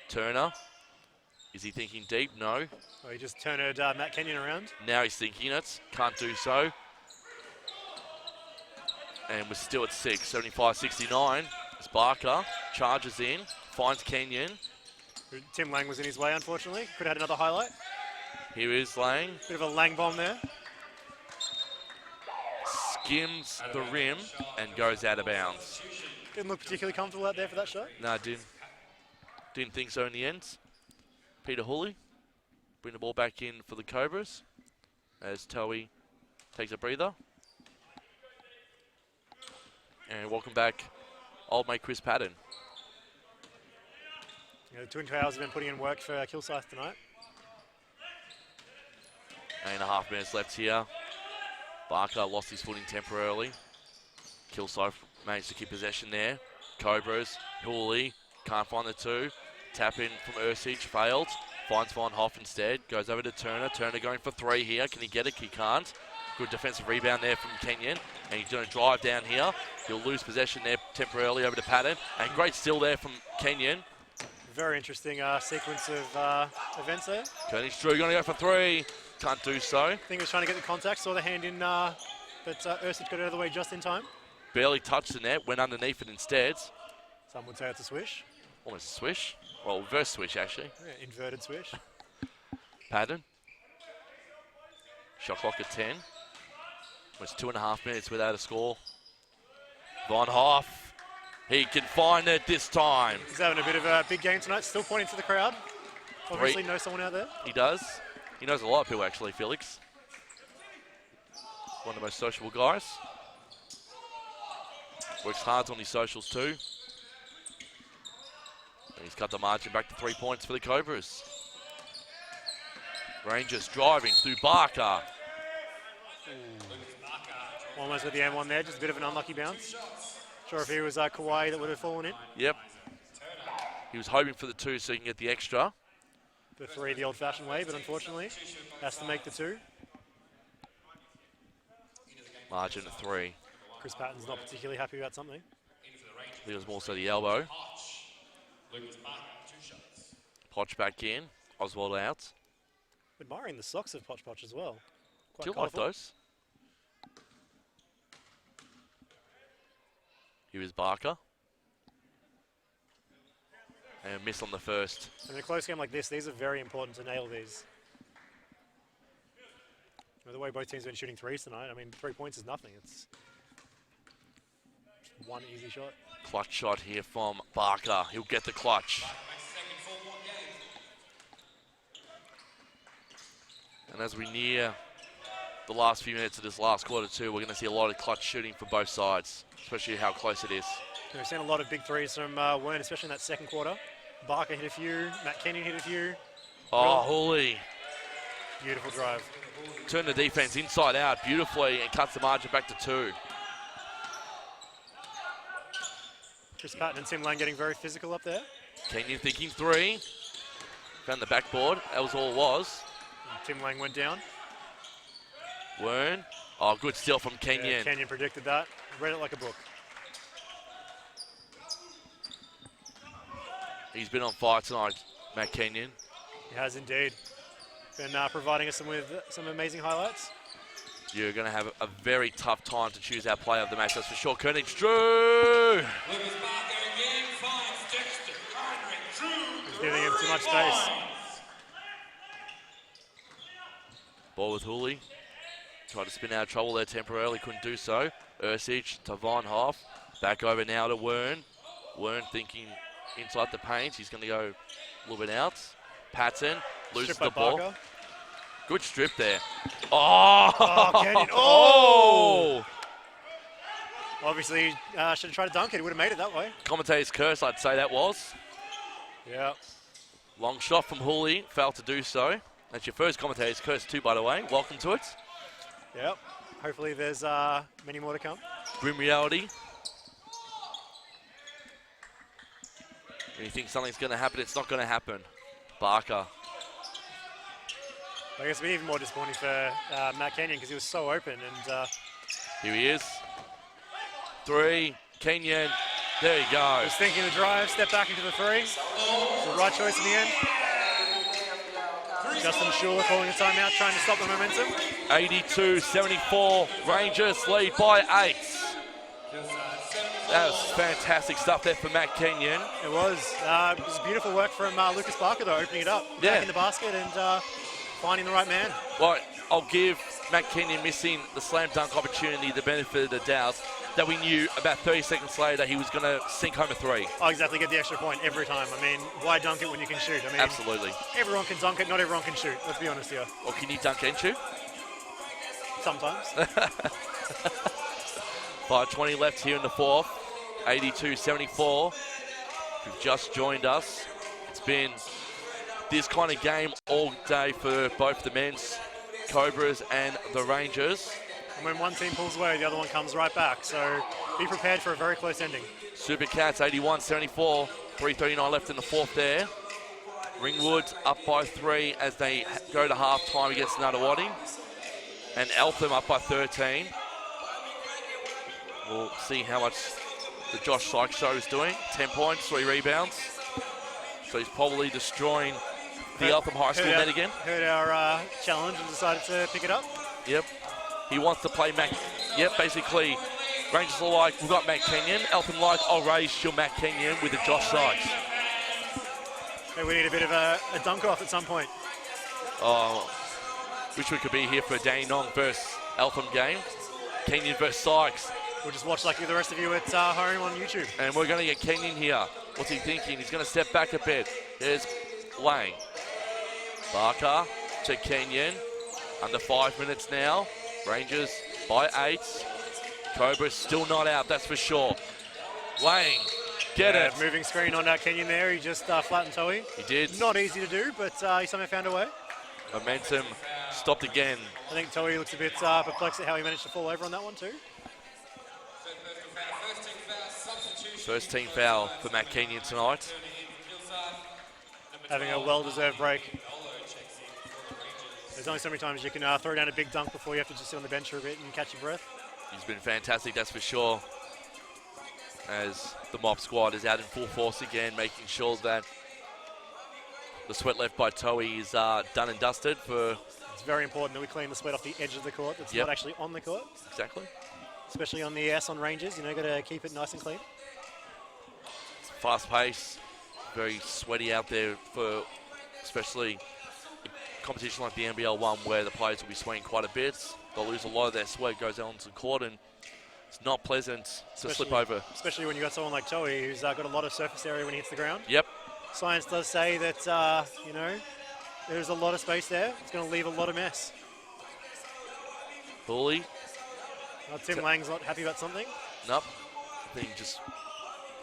Turner. Is he thinking deep? No. Oh, he just turned Matt Kenyon around. Now he's thinking it. Can't do so. And we're still at 6, 75-69. As Barker charges in, finds Kenyon. Tim Lang was in his way, unfortunately. Could have had another highlight. Here is Lang. Bit of a Lang bomb there. Skims the rim and goes out of bounds. Didn't look particularly comfortable out there for that shot. No, didn't think so in the end. Peter Hooley bring the ball back in for the Cobras as Toey takes a breather. And welcome back, old mate Chris Patton. The Twin Towers have been putting in work for Kilsyth tonight. 8.5 minutes left here. Barker lost his footing temporarily. Kilsyth managed to keep possession there. Cobras, Hooley, can't find the two. Tap in from Ursich, failed. Finds Von Hoff instead. Goes over to Turner. Turner going for 3 here. Can he get it? He can't. Good defensive rebound there from Kenyon. And he's going to drive down here. He'll lose possession there temporarily over to Patton. And great steal there from Kenyon. Very interesting sequence of events there. Koenig's Drew going to go for 3. Can't do so. I think he was trying to get the contact, saw the hand in, but Ursich got out of the way just in time. Barely touched the net, went underneath it instead. Some would say it's a swish. Almost a swish. Well, reverse swish actually. Yeah, inverted swish. Patton. Shot clock at 10. It's 2.5 minutes without a score. Von Hoff. He can find it this time. He's having a bit of a big game tonight, still pointing to the crowd. Obviously knows someone out there. He does. He knows a lot of people actually, Felix. One of the most sociable guys. Works hard on his socials too. And he's cut the margin back to 3 points for the Cobras. Rangers driving through Barker. Almost with the M1 there, just a bit of an unlucky bounce. Sure if he was Kawhi that would have fallen in. Yep. He was hoping for the 2 so he can get the extra. The 3 the old-fashioned way, but unfortunately has to make the 2. Margin of 3. Chris Patton's not particularly happy about something. I think it was more so the elbow. Potch back in. Oswald out. Admiring the socks of Poch as well. Quite Do you like colourful. those? Here is Barker. And a miss on the first. In a close game like this, these are very important to nail these. The way both teams have been shooting 3s tonight, I mean, 3 points is nothing. It's just one easy shot. Clutch shot here from Barker. He'll get the clutch. And as we near the last few minutes of this last quarter too, we're going to see a lot of clutch shooting for both sides, especially how close it is. We've seen a lot of big 3s from Wern, especially in that second quarter. Barker hit a few, Matt Kenyon hit a few. Oh, Hooley. Beautiful drive. Turned the defense inside out beautifully and cuts the margin back to 2. Chris Patton and Tim Lang getting very physical up there. Kenyon thinking 3. Found the backboard. That was all it was. And Tim Lang went down. Wern. Oh, good steal from Kenyon. Yeah, Kenyon predicted that. Read it like a book. He's been on fire tonight, Matt Kenyon. He has indeed. Been providing us with some amazing highlights. You're going to have a very tough time to choose our player of the match, that's for sure. Koenig's Drew! He's giving him too much space. Ball with Hooley. Tried to spin out of trouble there temporarily, couldn't do so. Ursich to Von Hoff. Back over now to Wern. Wern thinking inside the paint. He's going to go a little bit out. Patton loses the ball. Barker. Good strip there. Oh! Kenyon. Oh! Obviously, should have tried to dunk it. He would have made it that way. Commentator's curse, I'd say that was. Yeah. Long shot from Hooley. Failed to do so. That's your first commentator's curse too, by the way. Welcome to it. Yep. Hopefully there's many more to come. Grim reality. When you think something's going to happen, it's not going to happen. Barker. I guess it'd be even more disappointing for Matt Kenyon because he was so open. And here he is. 3, Kenyon. There you go. was thinking the drive, step back into the 3. It's the right choice in the end. Justin Schuler calling a timeout, trying to stop the momentum. 82-74. Rangers lead by 8. That was fantastic stuff there for Matt Kenyon. It was beautiful work from Lucas Barker, though, opening it up, back in the basket and finding the right man. Well, I'll give Matt Kenyon missing the slam dunk opportunity the benefit of the doubt that we knew about 30 seconds later he was going to sink home a 3. Oh, exactly, get the extra point every time. I mean, why dunk it when you can shoot? I mean, absolutely. Everyone can dunk it, not everyone can shoot. Let's be honest here. Or can you dunk and shoot? Sometimes. 5:20 left here in the 4th. 82-74. If you've just joined us, it's been this kind of game all day for both the men's Cobras and the Rangers. And when one team pulls away, the other one comes right back. So be prepared for a very close ending. Supercats 81-74. 3:39 left in the 4th there. Ringwood up by 3 as they go to half-time against Nuttawading. And Eltham up by 13. We'll see how much the Josh Sykes show is doing. 10 points, 3 rebounds. So he's probably destroying the Eltham High School net again. Heard our challenge and decided to pick it up. Yep. He wants to play Mac. Yep, basically, Rangers are like, we've got Matt Kenyon. Eltham like, I'll raise your Matt Kenyon with a Josh Sykes. Maybe we need a bit of a dunk off at some point. Oh, wish we could be here for a Dandenong versus Eltham game. Kenyon versus Sykes. We'll just watch like the rest of you at home on YouTube. And we're going to get Kenyon here. What's he thinking? He's going to step back a bit. There's Lang. Barker to Kenyon. Under 5 minutes now. Rangers by 8. Cobra's still not out, that's for sure. Lang, get it. Moving screen on Kenyon there. He just flattened Toei. He did. Not easy to do, but he somehow found a way. Momentum stopped again. I think Toei looks a bit perplexed at how he managed to fall over on that one too. First team foul for Matt Kenyon tonight. Having a well-deserved break. There's only so many times you can throw down a big dunk before you have to just sit on the bench for a bit and catch your breath. He's been fantastic, that's for sure. As the Mop squad is out in full force again, making sure that the sweat left by Toei is done and dusted for... It's very important that we clean the sweat off the edge of the court that's not actually on the court. Exactly. Especially on the S on Rangers, you know, got to keep it nice and clean. It's fast pace, very sweaty out there for especially a competition like the NBL1 where the players will be sweating quite a bit. They'll lose a lot of their sweat, goes out onto the court, and it's not pleasant to slip over. Especially when you've got someone like Toei who's got a lot of surface area when he hits the ground. Yep. Science does say that, you know, there's a lot of space there. It's going to leave a lot of mess. Bully. Tim Lang's not happy about something. Nope. I think just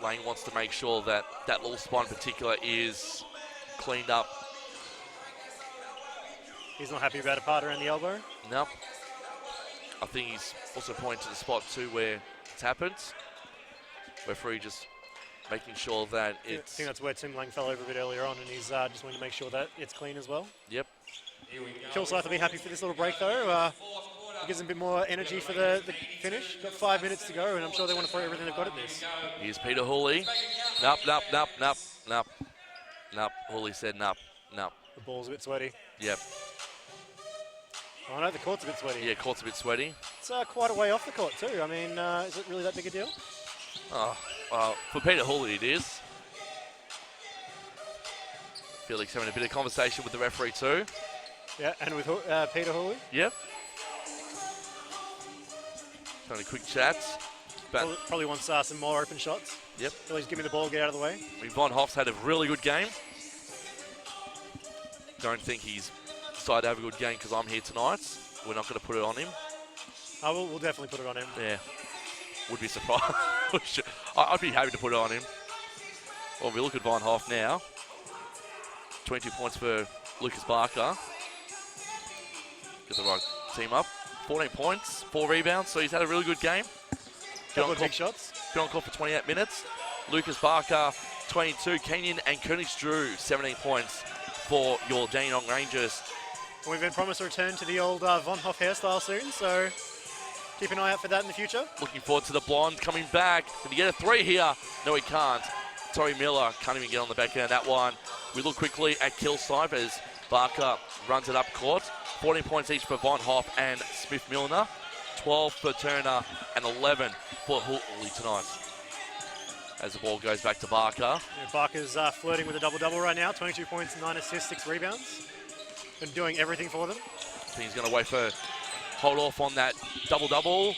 Lang wants to make sure that that little spot in particular is cleaned up. He's not happy about a part around the elbow. Nope. I think he's also pointing to the spot too where it's happened. Referee just making sure that it's... I think that's where Tim Lang fell over a bit earlier on, and he's just wanting to make sure that it's clean as well. Yep. Kilsyth will be happy for this little break though. It gives them a bit more energy for the finish. Got 5 minutes to go, and I'm sure they want to throw everything they've got at this. Here's Peter Hooley. Nup, nup, nup, nup, nup. Nup. Hooley said nup, nup. The ball's a bit sweaty. Yep. Oh no, the court's a bit sweaty. Yeah, court's a bit sweaty. It's quite a way off the court too. I mean, is it really that big a deal? Oh, for Peter Hooley it is. Felix having a bit of conversation with the referee too. Yeah, and with Peter Hooley. Yep. Having a quick chat. Probably wants some more open shots. Yep. Please give me the ball, get out of the way. Von Hoff's had a really good game. Don't think he's decided to have a good game because I'm here tonight. We're not going to put it on him. We'll definitely put it on him. Yeah. Would be surprised. I'd be happy to put it on him. Well, we look at Von Hoff now. 22 points for Lucas Barker. Get the right team up. 14 points, 4 rebounds, so he's had a really good game. Couple of big shots. Been on court for 28 minutes. Lucas Barker, 22. Kenyon and Königs Drew, 17 points for your Dandenong Rangers. We've been promised a return to the old Von Hoff hairstyle soon, so keep an eye out for that in the future. Looking forward to the blonde coming back. Can he get a three here? No, he can't. Torrey Miller can't even get on the back end of that one. We look quickly at Kilsyth as Barker runs it up court. 14 points each for Von Hoff and Smith Milner. 12 for Turner and 11 for Hootley tonight. As the ball goes back to Barker. Yeah, Barker's flirting with a double-double right now. 22 points, 9 assists, 6 rebounds. Been doing everything for them. I think he's going to wait for hold off on that double-double.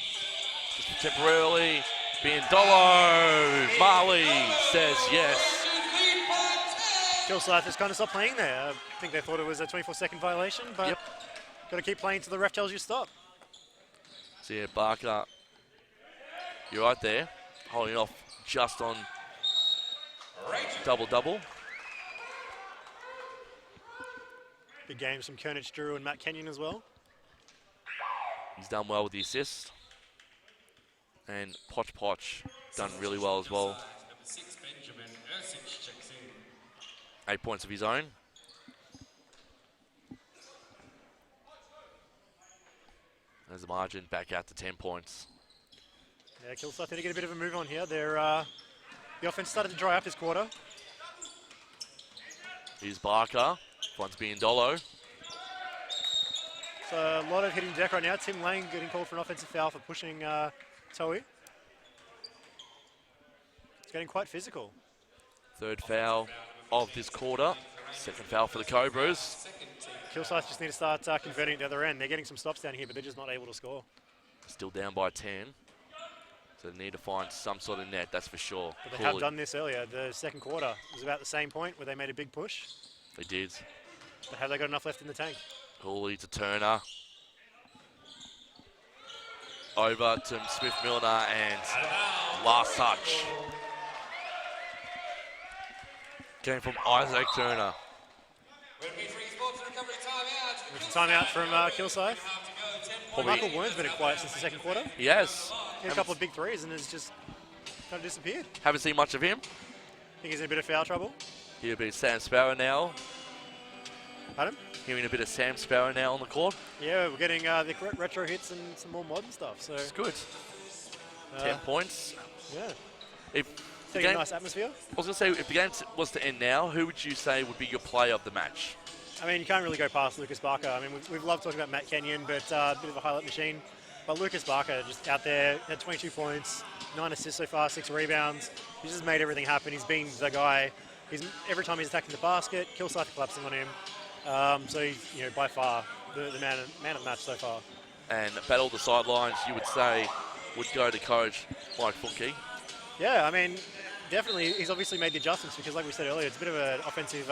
Just temporarily. Biandolo. Marley says yes. Kilsyth has kind of stopped playing there. I think they thought it was a 24-second violation, but got to keep playing until the ref tells you stop. So yeah, Barker, you're right there, holding off just on double-double. Big games from Kernich Drew and Matt Kenyon as well. He's done well with the assist. And Poch done really well as well. 8 points of his own. There's the margin back out to 10 points. Yeah, Kilsyth need to get a bit of a move on here. They're, the offense started to dry up this quarter. Here's Barker. Finds Biandolo. So a lot of hitting deck right now. Tim Lang getting called for an offensive foul for pushing Toei. It's getting quite physical. Third foul of this quarter. Second foul for the Cobras. Kilsyth just need to start converting at the other end. They're getting some stops down here, but they're just not able to score. Still down by 10. So they need to find some sort of net, that's for sure. But they have done this earlier. The second quarter was about the same point where they made a big push. They did. But have they got enough left in the tank? Cooley to Turner. Over to Smith Milner and last touch. Came from Isaac Turner. Timeout from Kilsyth. Probably Michael Warren's been quiet since the second quarter. he has. He had a couple of big threes and has just kind of disappeared. Haven't seen much of him. Think he's in a bit of foul trouble. Hear a bit of Sam Sparrow now. Adam? Hearing a bit of Sam Sparrow now on the court. Yeah, we're getting the retro hits and some more modern stuff. So It's good. 10 points. Yeah, If the taking a game, nice atmosphere. I was going to say, if the game was to end now, who would you say would be your player of the match? I mean, you can't really go past Lucas Barker. I mean, we've loved talking about Matt Kenyon, but a bit of a highlight machine. But Lucas Barker just out there, had 22 points, 9 assists so far, 6 rebounds. He's just made everything happen. He's been the guy. Every time he's attacking the basket, Kilsyth collapsing on him. So he's, by far the man of the match so far. And battle the sidelines, you would say, would go to coach Mike Funke. Yeah, I mean, definitely he's obviously made the adjustments because, like we said earlier, it's a bit of an offensive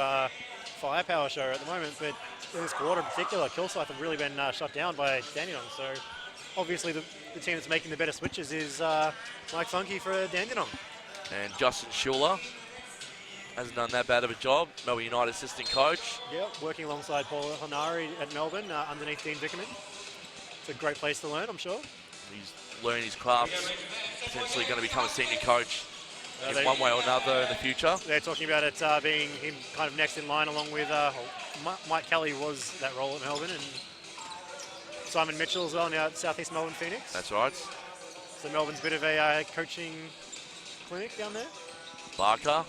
firepower show at the moment. But in this quarter in particular, Kilsyth have really been shut down by Dandenong. So obviously the team that's making the better switches is Mike Funke for Dandenong. And Justin Schuler hasn't done that bad of a job. Melbourne United assistant coach. Yeah, working alongside Paul Honari at Melbourne underneath Dean Vickerman. It's a great place to learn, I'm sure. He's learning his craft. Potentially going to become a senior coach in one way or another in the future. They're talking about it being him kind of next in line along with Mike Kelly was that role at Melbourne and Simon Mitchell as well now at Southeast Melbourne Phoenix. That's right. So Melbourne's a bit of a coaching clinic down there. Barker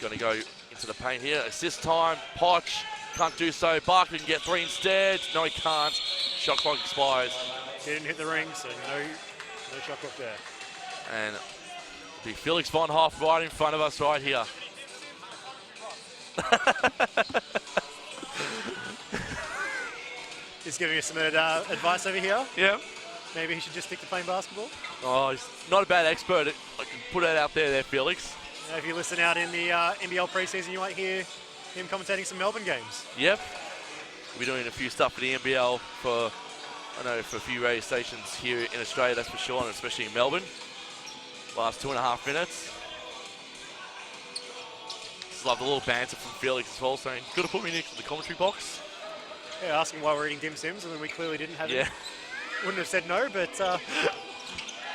going to go into the paint here. Assist time. Poch can't do so. Barker can get 3 instead. No, he can't. Shot clock expires. He didn't hit the ring, so no shot clock there. And the Felix Von Hoff right in front of us right here. He's giving us some advice over here. Yeah. Maybe he should just stick to playing basketball. Oh, he's not a bad expert. I can put it out there, Felix. If you listen out in the NBL preseason, you might hear him commentating some Melbourne games. Yep. We'll be doing a few stuff for the NBL for a few radio stations here in Australia, that's for sure, and especially in Melbourne. Last 2.5 minutes. Just love the little banter from Felix as well, saying, "Got to put me next to the commentary box." Yeah, asking why we're eating dim sims, and then we clearly didn't have it. Yeah. Wouldn't have said no, but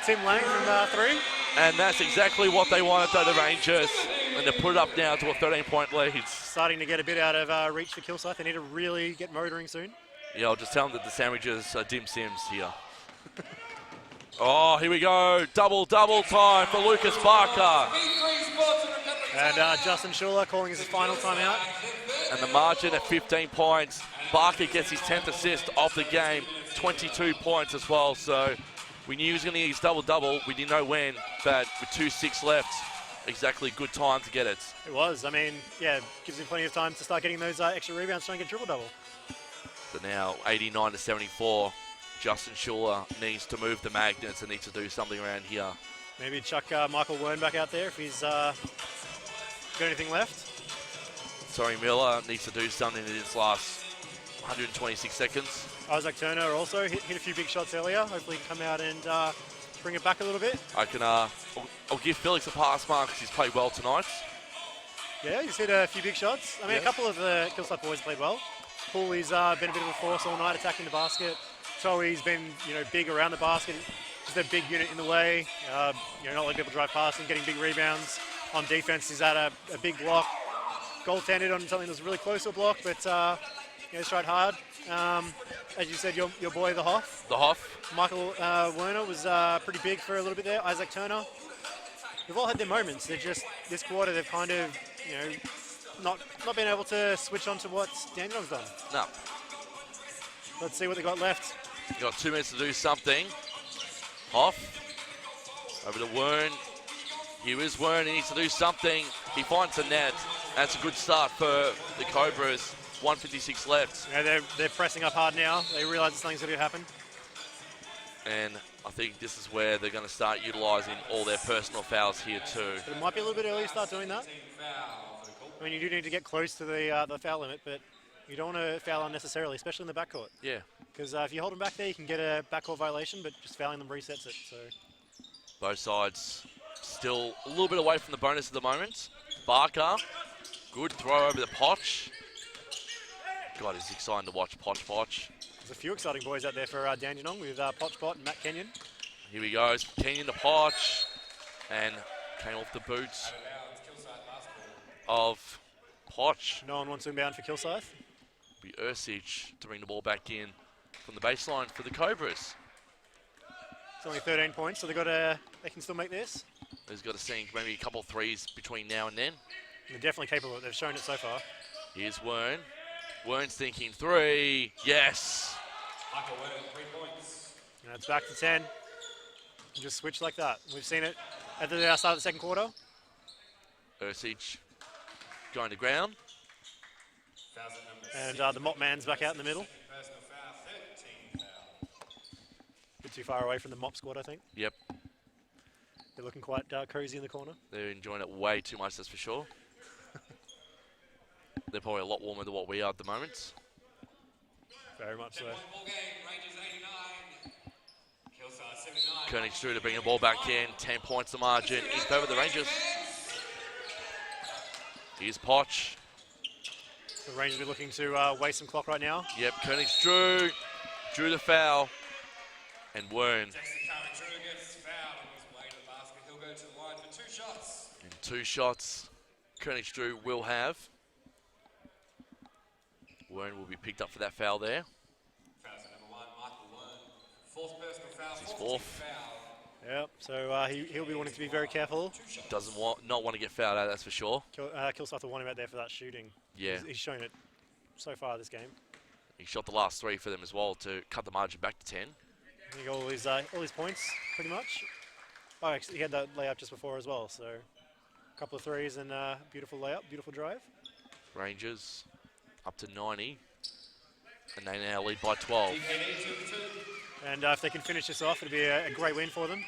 Tim Lang from 3. And that's exactly what they wanted, though, the Rangers. And they put it up now to a 13-point lead. starting to get a bit out of reach for Kilsyth. They need to really get motoring soon. Yeah, I'll just tell them that the sandwiches are dim sims here. Oh, here we go. Double time for Lucas Barker. And Justin Schuller calling his final timeout. And the margin at 15 points. Barker gets his 10th assist of the game. 22 points as well. So we knew he was going to get his double-double. We didn't know when, but with 2:06 left, exactly good time to get it. It was. I mean, yeah, gives him plenty of time to start getting those extra rebounds, trying to get triple-double. So now 89 to 74. Justin Schuller needs to move the magnets and needs to do something around here. Maybe chuck Michael Wern back out there if he's got anything left. Sorry, Miller needs to do something in his last 126 seconds. Isaac Turner also hit a few big shots earlier. Hopefully he can come out and bring it back a little bit. I can, I'll give Felix a pass mark because he's played well tonight. Yeah, he's hit a few big shots. I mean, Yeah. a couple of the Kilsyth boys played well. Pooley's been a bit of a force all night attacking the basket. Toey's been, big around the basket. Just a big unit in the way. Not letting people drive past him, getting big rebounds. On defense, he's had a big block. Goaltended on something that was really close to a block, but he's tried hard. As you said, your boy, the Hoff. The Hoff. Michael Werner was pretty big for a little bit there. Isaac Turner. They've all had their moments. They're just, this quarter, they've kind of, not been able to switch on to what Dandenong's done. No. Let's see what they got left. You got 2 minutes to do something. Hoff. Over to Wern. Here is Wern. He needs to do something. He finds a net. That's a good start for the Cobras. 1:56 left. They're pressing up hard now. They realise something's going to happen. And I think this is where they're going to start utilising all their personal fouls here too. But it might be a little bit early to start doing that. I mean, you do need to get close to the foul limit, but you don't want to foul unnecessarily, especially in the backcourt. Yeah. Because if you hold them back there, you can get a backcourt violation, but just fouling them resets it. So Both sides still a little bit away from the bonus at the moment. Barker, good throw over the Poch. God, it's exciting to watch Poch. there's a few exciting boys out there for Dandenong with Poch and Matt Kenyon. Here he goes, Kenyon to Poch, and came off the boots of Poch. No one wants to inbound for Kilsyth. Be Ursich to bring the ball back in from the baseline for the Cobras. It's only 13 points, so they can still make this. He's got to sink maybe a couple of threes between now and then. They're definitely capable. They've shown it so far. Here's Wern. Wern's thinking three. Yes. Michael Wern, 3 points. And it's back to 10. And just switch like that. We've seen it at the start of the second quarter. Ursich going to ground. And the mop man's back out in the middle. Personal foul, 13 foul. A bit too far away from the mop squad, I think. Yep. They're looking quite cozy in the corner. They're enjoying it way too much, that's for sure. They're probably a lot warmer than what we are at the moment. Very much so. Ball game, Rangers 89. Kilsyth 79. Koenig's through to bring the ball back in. 10 points the margin in favour of the Rangers. Here's Poch. The Rangers are looking to waste some clock right now. Yep, Koenig's drew the foul. And Wern. Jackson Curran Drew gets fouled on his way to the basket. He'll go to the line for 2 shots. And 2 shots Koenig's will have. Wern will be picked up for that foul there. Fouls at number 1, Michael Wern. 4th personal foul, His 4th fourth. foul. Yep, so he'll be wanting to be very careful. Doesn't not want to get fouled out, that's for sure. Kilsyth will want him out there for that shooting. Yeah. He's shown it so far this game. He shot the last 3 for them as well to cut the margin back to 10. He got all his points, pretty much. Oh, actually, he had that layup just before as well, so a couple of threes and beautiful layup, beautiful drive. Rangers up to 90, and they now lead by 12. And if they can finish this off, it'll be a great win for them.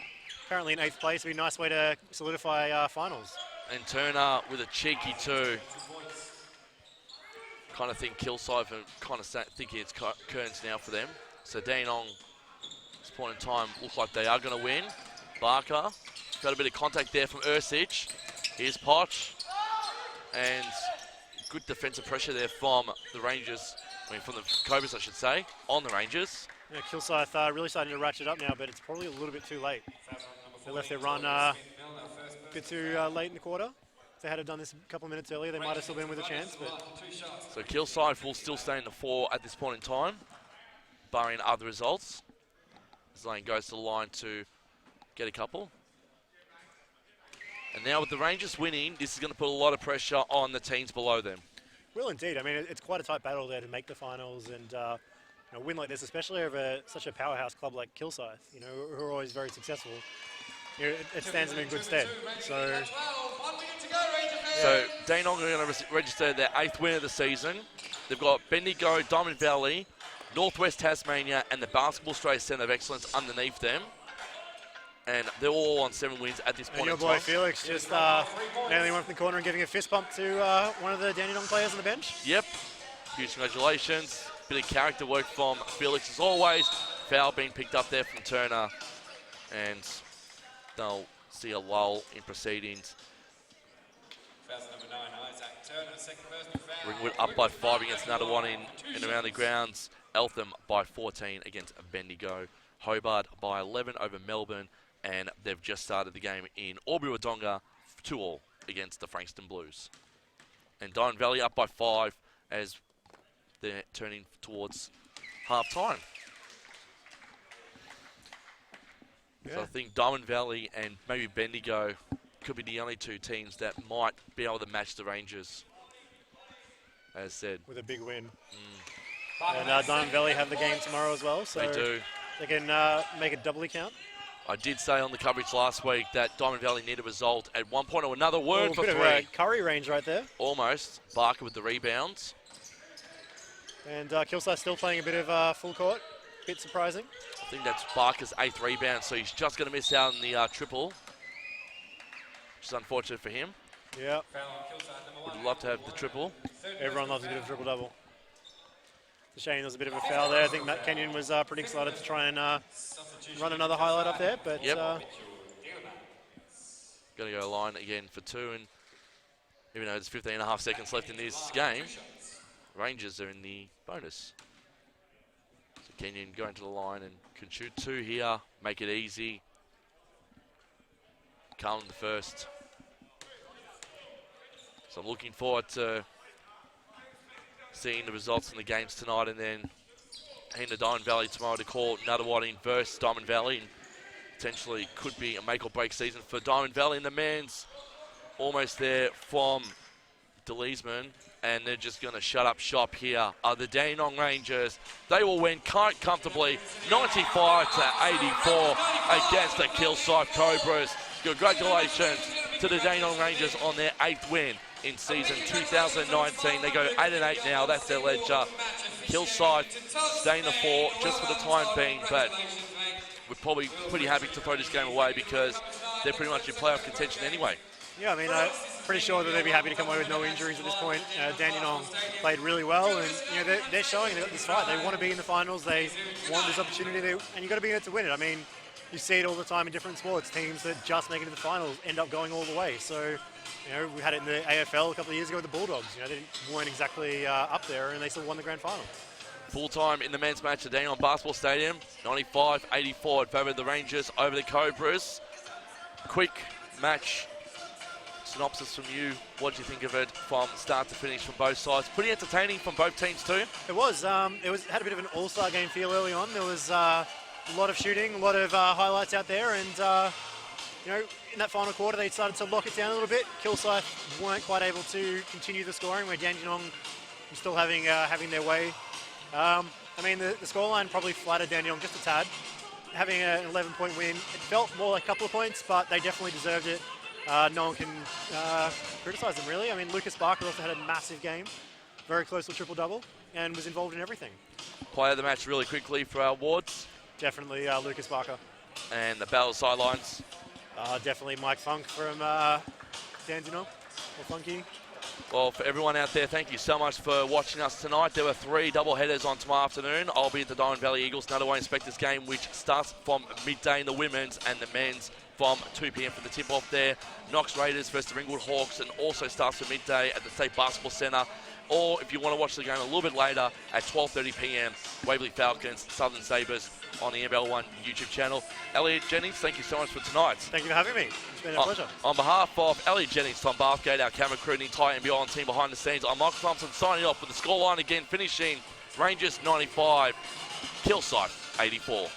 Currently in 8th place, it'll be a nice way to solidify finals. And Turner with a cheeky 2. Kind of think Kilsyth and kind of thinking it's curtains now for them. So Dandenong, at this point in time, look like they are going to win. Barker, got a bit of contact there from Ursich. Here's Poch. And good defensive pressure there from the Rangers. I mean, from the Cobras, I should say, on the Rangers. Yeah, Kilsyth really starting to ratchet up now, but it's probably a little bit too late. They left their run a bit too late in the quarter. If they had done this a couple of minutes earlier, they might have still been with a chance. But So Kilsyth will still stay in the 4 at this point in time, barring other results. Zane goes to the line to get a couple. And now with the Rangers winning, this is going to put a lot of pressure on the teams below them. will indeed. I mean, it's quite a tight battle there to make the finals, and a win like this, especially over such a powerhouse club like Kilsyth, who are always very successful, it stands them in good stead. So Dandenong are going to register their 8th win of the season. They've got Bendigo, Diamond Valley, Northwest Tasmania, and the Basketball Australia Centre of Excellence underneath them. And they're all on 7 wins at this point and in your time. boy Felix just nailing one from the corner and giving a fist bump to one of the Dandenong players on the bench. Yep. Huge congratulations. Bit of character work from Felix as always. Foul being picked up there from Turner. And they'll see a lull in proceedings. Foul number 9, Isaac Turner, second personal foul. Ringwood up by 5 against Nunawading in around the grounds. Eltham by 14 against Bendigo. Hobart by 11 over Melbourne. And they've just started the game in Albury-Wodonga 2-2 against the Frankston Blues. And Diamond Valley up by 5 as they're turning towards half-time. Yeah. So I think Diamond Valley and maybe Bendigo could be the only 2 teams that might be able to match the Rangers, as said. With a big win. And Diamond Valley have the game tomorrow as well, so They do. they can make it doubly count. I did say on the coverage last week that Diamond Valley need a result at one point or another. Word for bit 3. of a curry range right there. Almost. Barker with the rebounds. And Kilsyth still playing a bit of full court. Bit surprising. I think that's Barker's 8th rebound, so he's just going to miss out on the triple, which is unfortunate for him. Yeah. Foul on Kilsyth, number 1. Would love to have the triple. Everyone loves a bit of triple-double. It's a shame there was a bit of a foul there. I think Matt Kenyon was pretty excited to try and run another highlight up there, but Yep. Going to go line again for 2, and even though there's 15.5 seconds left in this game, Rangers are in the bonus. So Kenyon going to the line and can shoot 2 here, make it easy. Carlin the first. So I'm looking forward to seeing the results in the games tonight, and then heading to Diamond Valley tomorrow to call Nunawading versus Diamond Valley, and potentially could be a make or break season for Diamond Valley. And the men's almost there from Deleasman, and they're just going to shut up shop here. Are the Dandenong Rangers. They will win quite comfortably 95-84 against the Kilsyth Cobras. Congratulations to the Dandenong Rangers on their 8th win in season 2019. They go 8-8 now. That's their ledger. Kilsyth staying the 4 just for the time being, but we're probably pretty happy to throw this game away because they're pretty much in playoff contention anyway. yeah, I mean, I'm pretty sure that they'd be happy to come away with no injuries at this point. Dandenong played really well, and they're showing they've got this fight. They want to be in the finals. They want this opportunity, and you've got to be in it to win it. I mean, you see it all the time in different sports. Teams that just make it to the finals end up going all the way. So, we had it in the AFL a couple of years ago with the Bulldogs. They weren't exactly up there, and they still won the grand final. Full time in the men's match at Dandenong Basketball Stadium, 95-84 in favour of the Rangers over the Cobras. Quick match synopsis from you. What did you think of it from start to finish from both sides? Pretty entertaining from both teams too. It was. Had a bit of an all-star game feel early on. There was a lot of shooting, a lot of highlights out there, and in that final quarter they started to lock it down a little bit. Kilsyth weren't quite able to continue the scoring, where Dandenong was still having their way. The scoreline probably flattered Dandenong just a tad. Having an 11-point win, it felt more like a couple of points, but they definitely deserved it. No one can criticise them, really. I mean, Lucas Barker also had a massive game, very close to a triple-double, and was involved in everything. Player of the match really quickly for our awards. Definitely Lucas Barker. And the battle sidelines. Definitely Mike Funk from Dandenong, or Funky. Well, for everyone out there, thank you so much for watching us tonight. There were 3 double headers on tomorrow afternoon. I'll be at the Diamond Valley Eagles Nunawading Inspectors game, which starts from midday in the women's, and the men's from 2 p.m. for the tip-off there. Knox Raiders versus the Ringwood Hawks, and also starts at midday at the State Basketball Centre. Or if you want to watch the game a little bit later, at 12:30 p.m, Waverley Falcons, Southern Sabres on the NBL1 YouTube channel. Elliot Jennings, thank you so much for tonight. Thank you for having me. It's been a pleasure. On behalf of Elliot Jennings, Tom Bathgate, our camera crew, and the entire NBL1 team behind the scenes, I'm Michael Thompson signing off with the scoreline again, finishing Rangers 95, Kilsyth 84.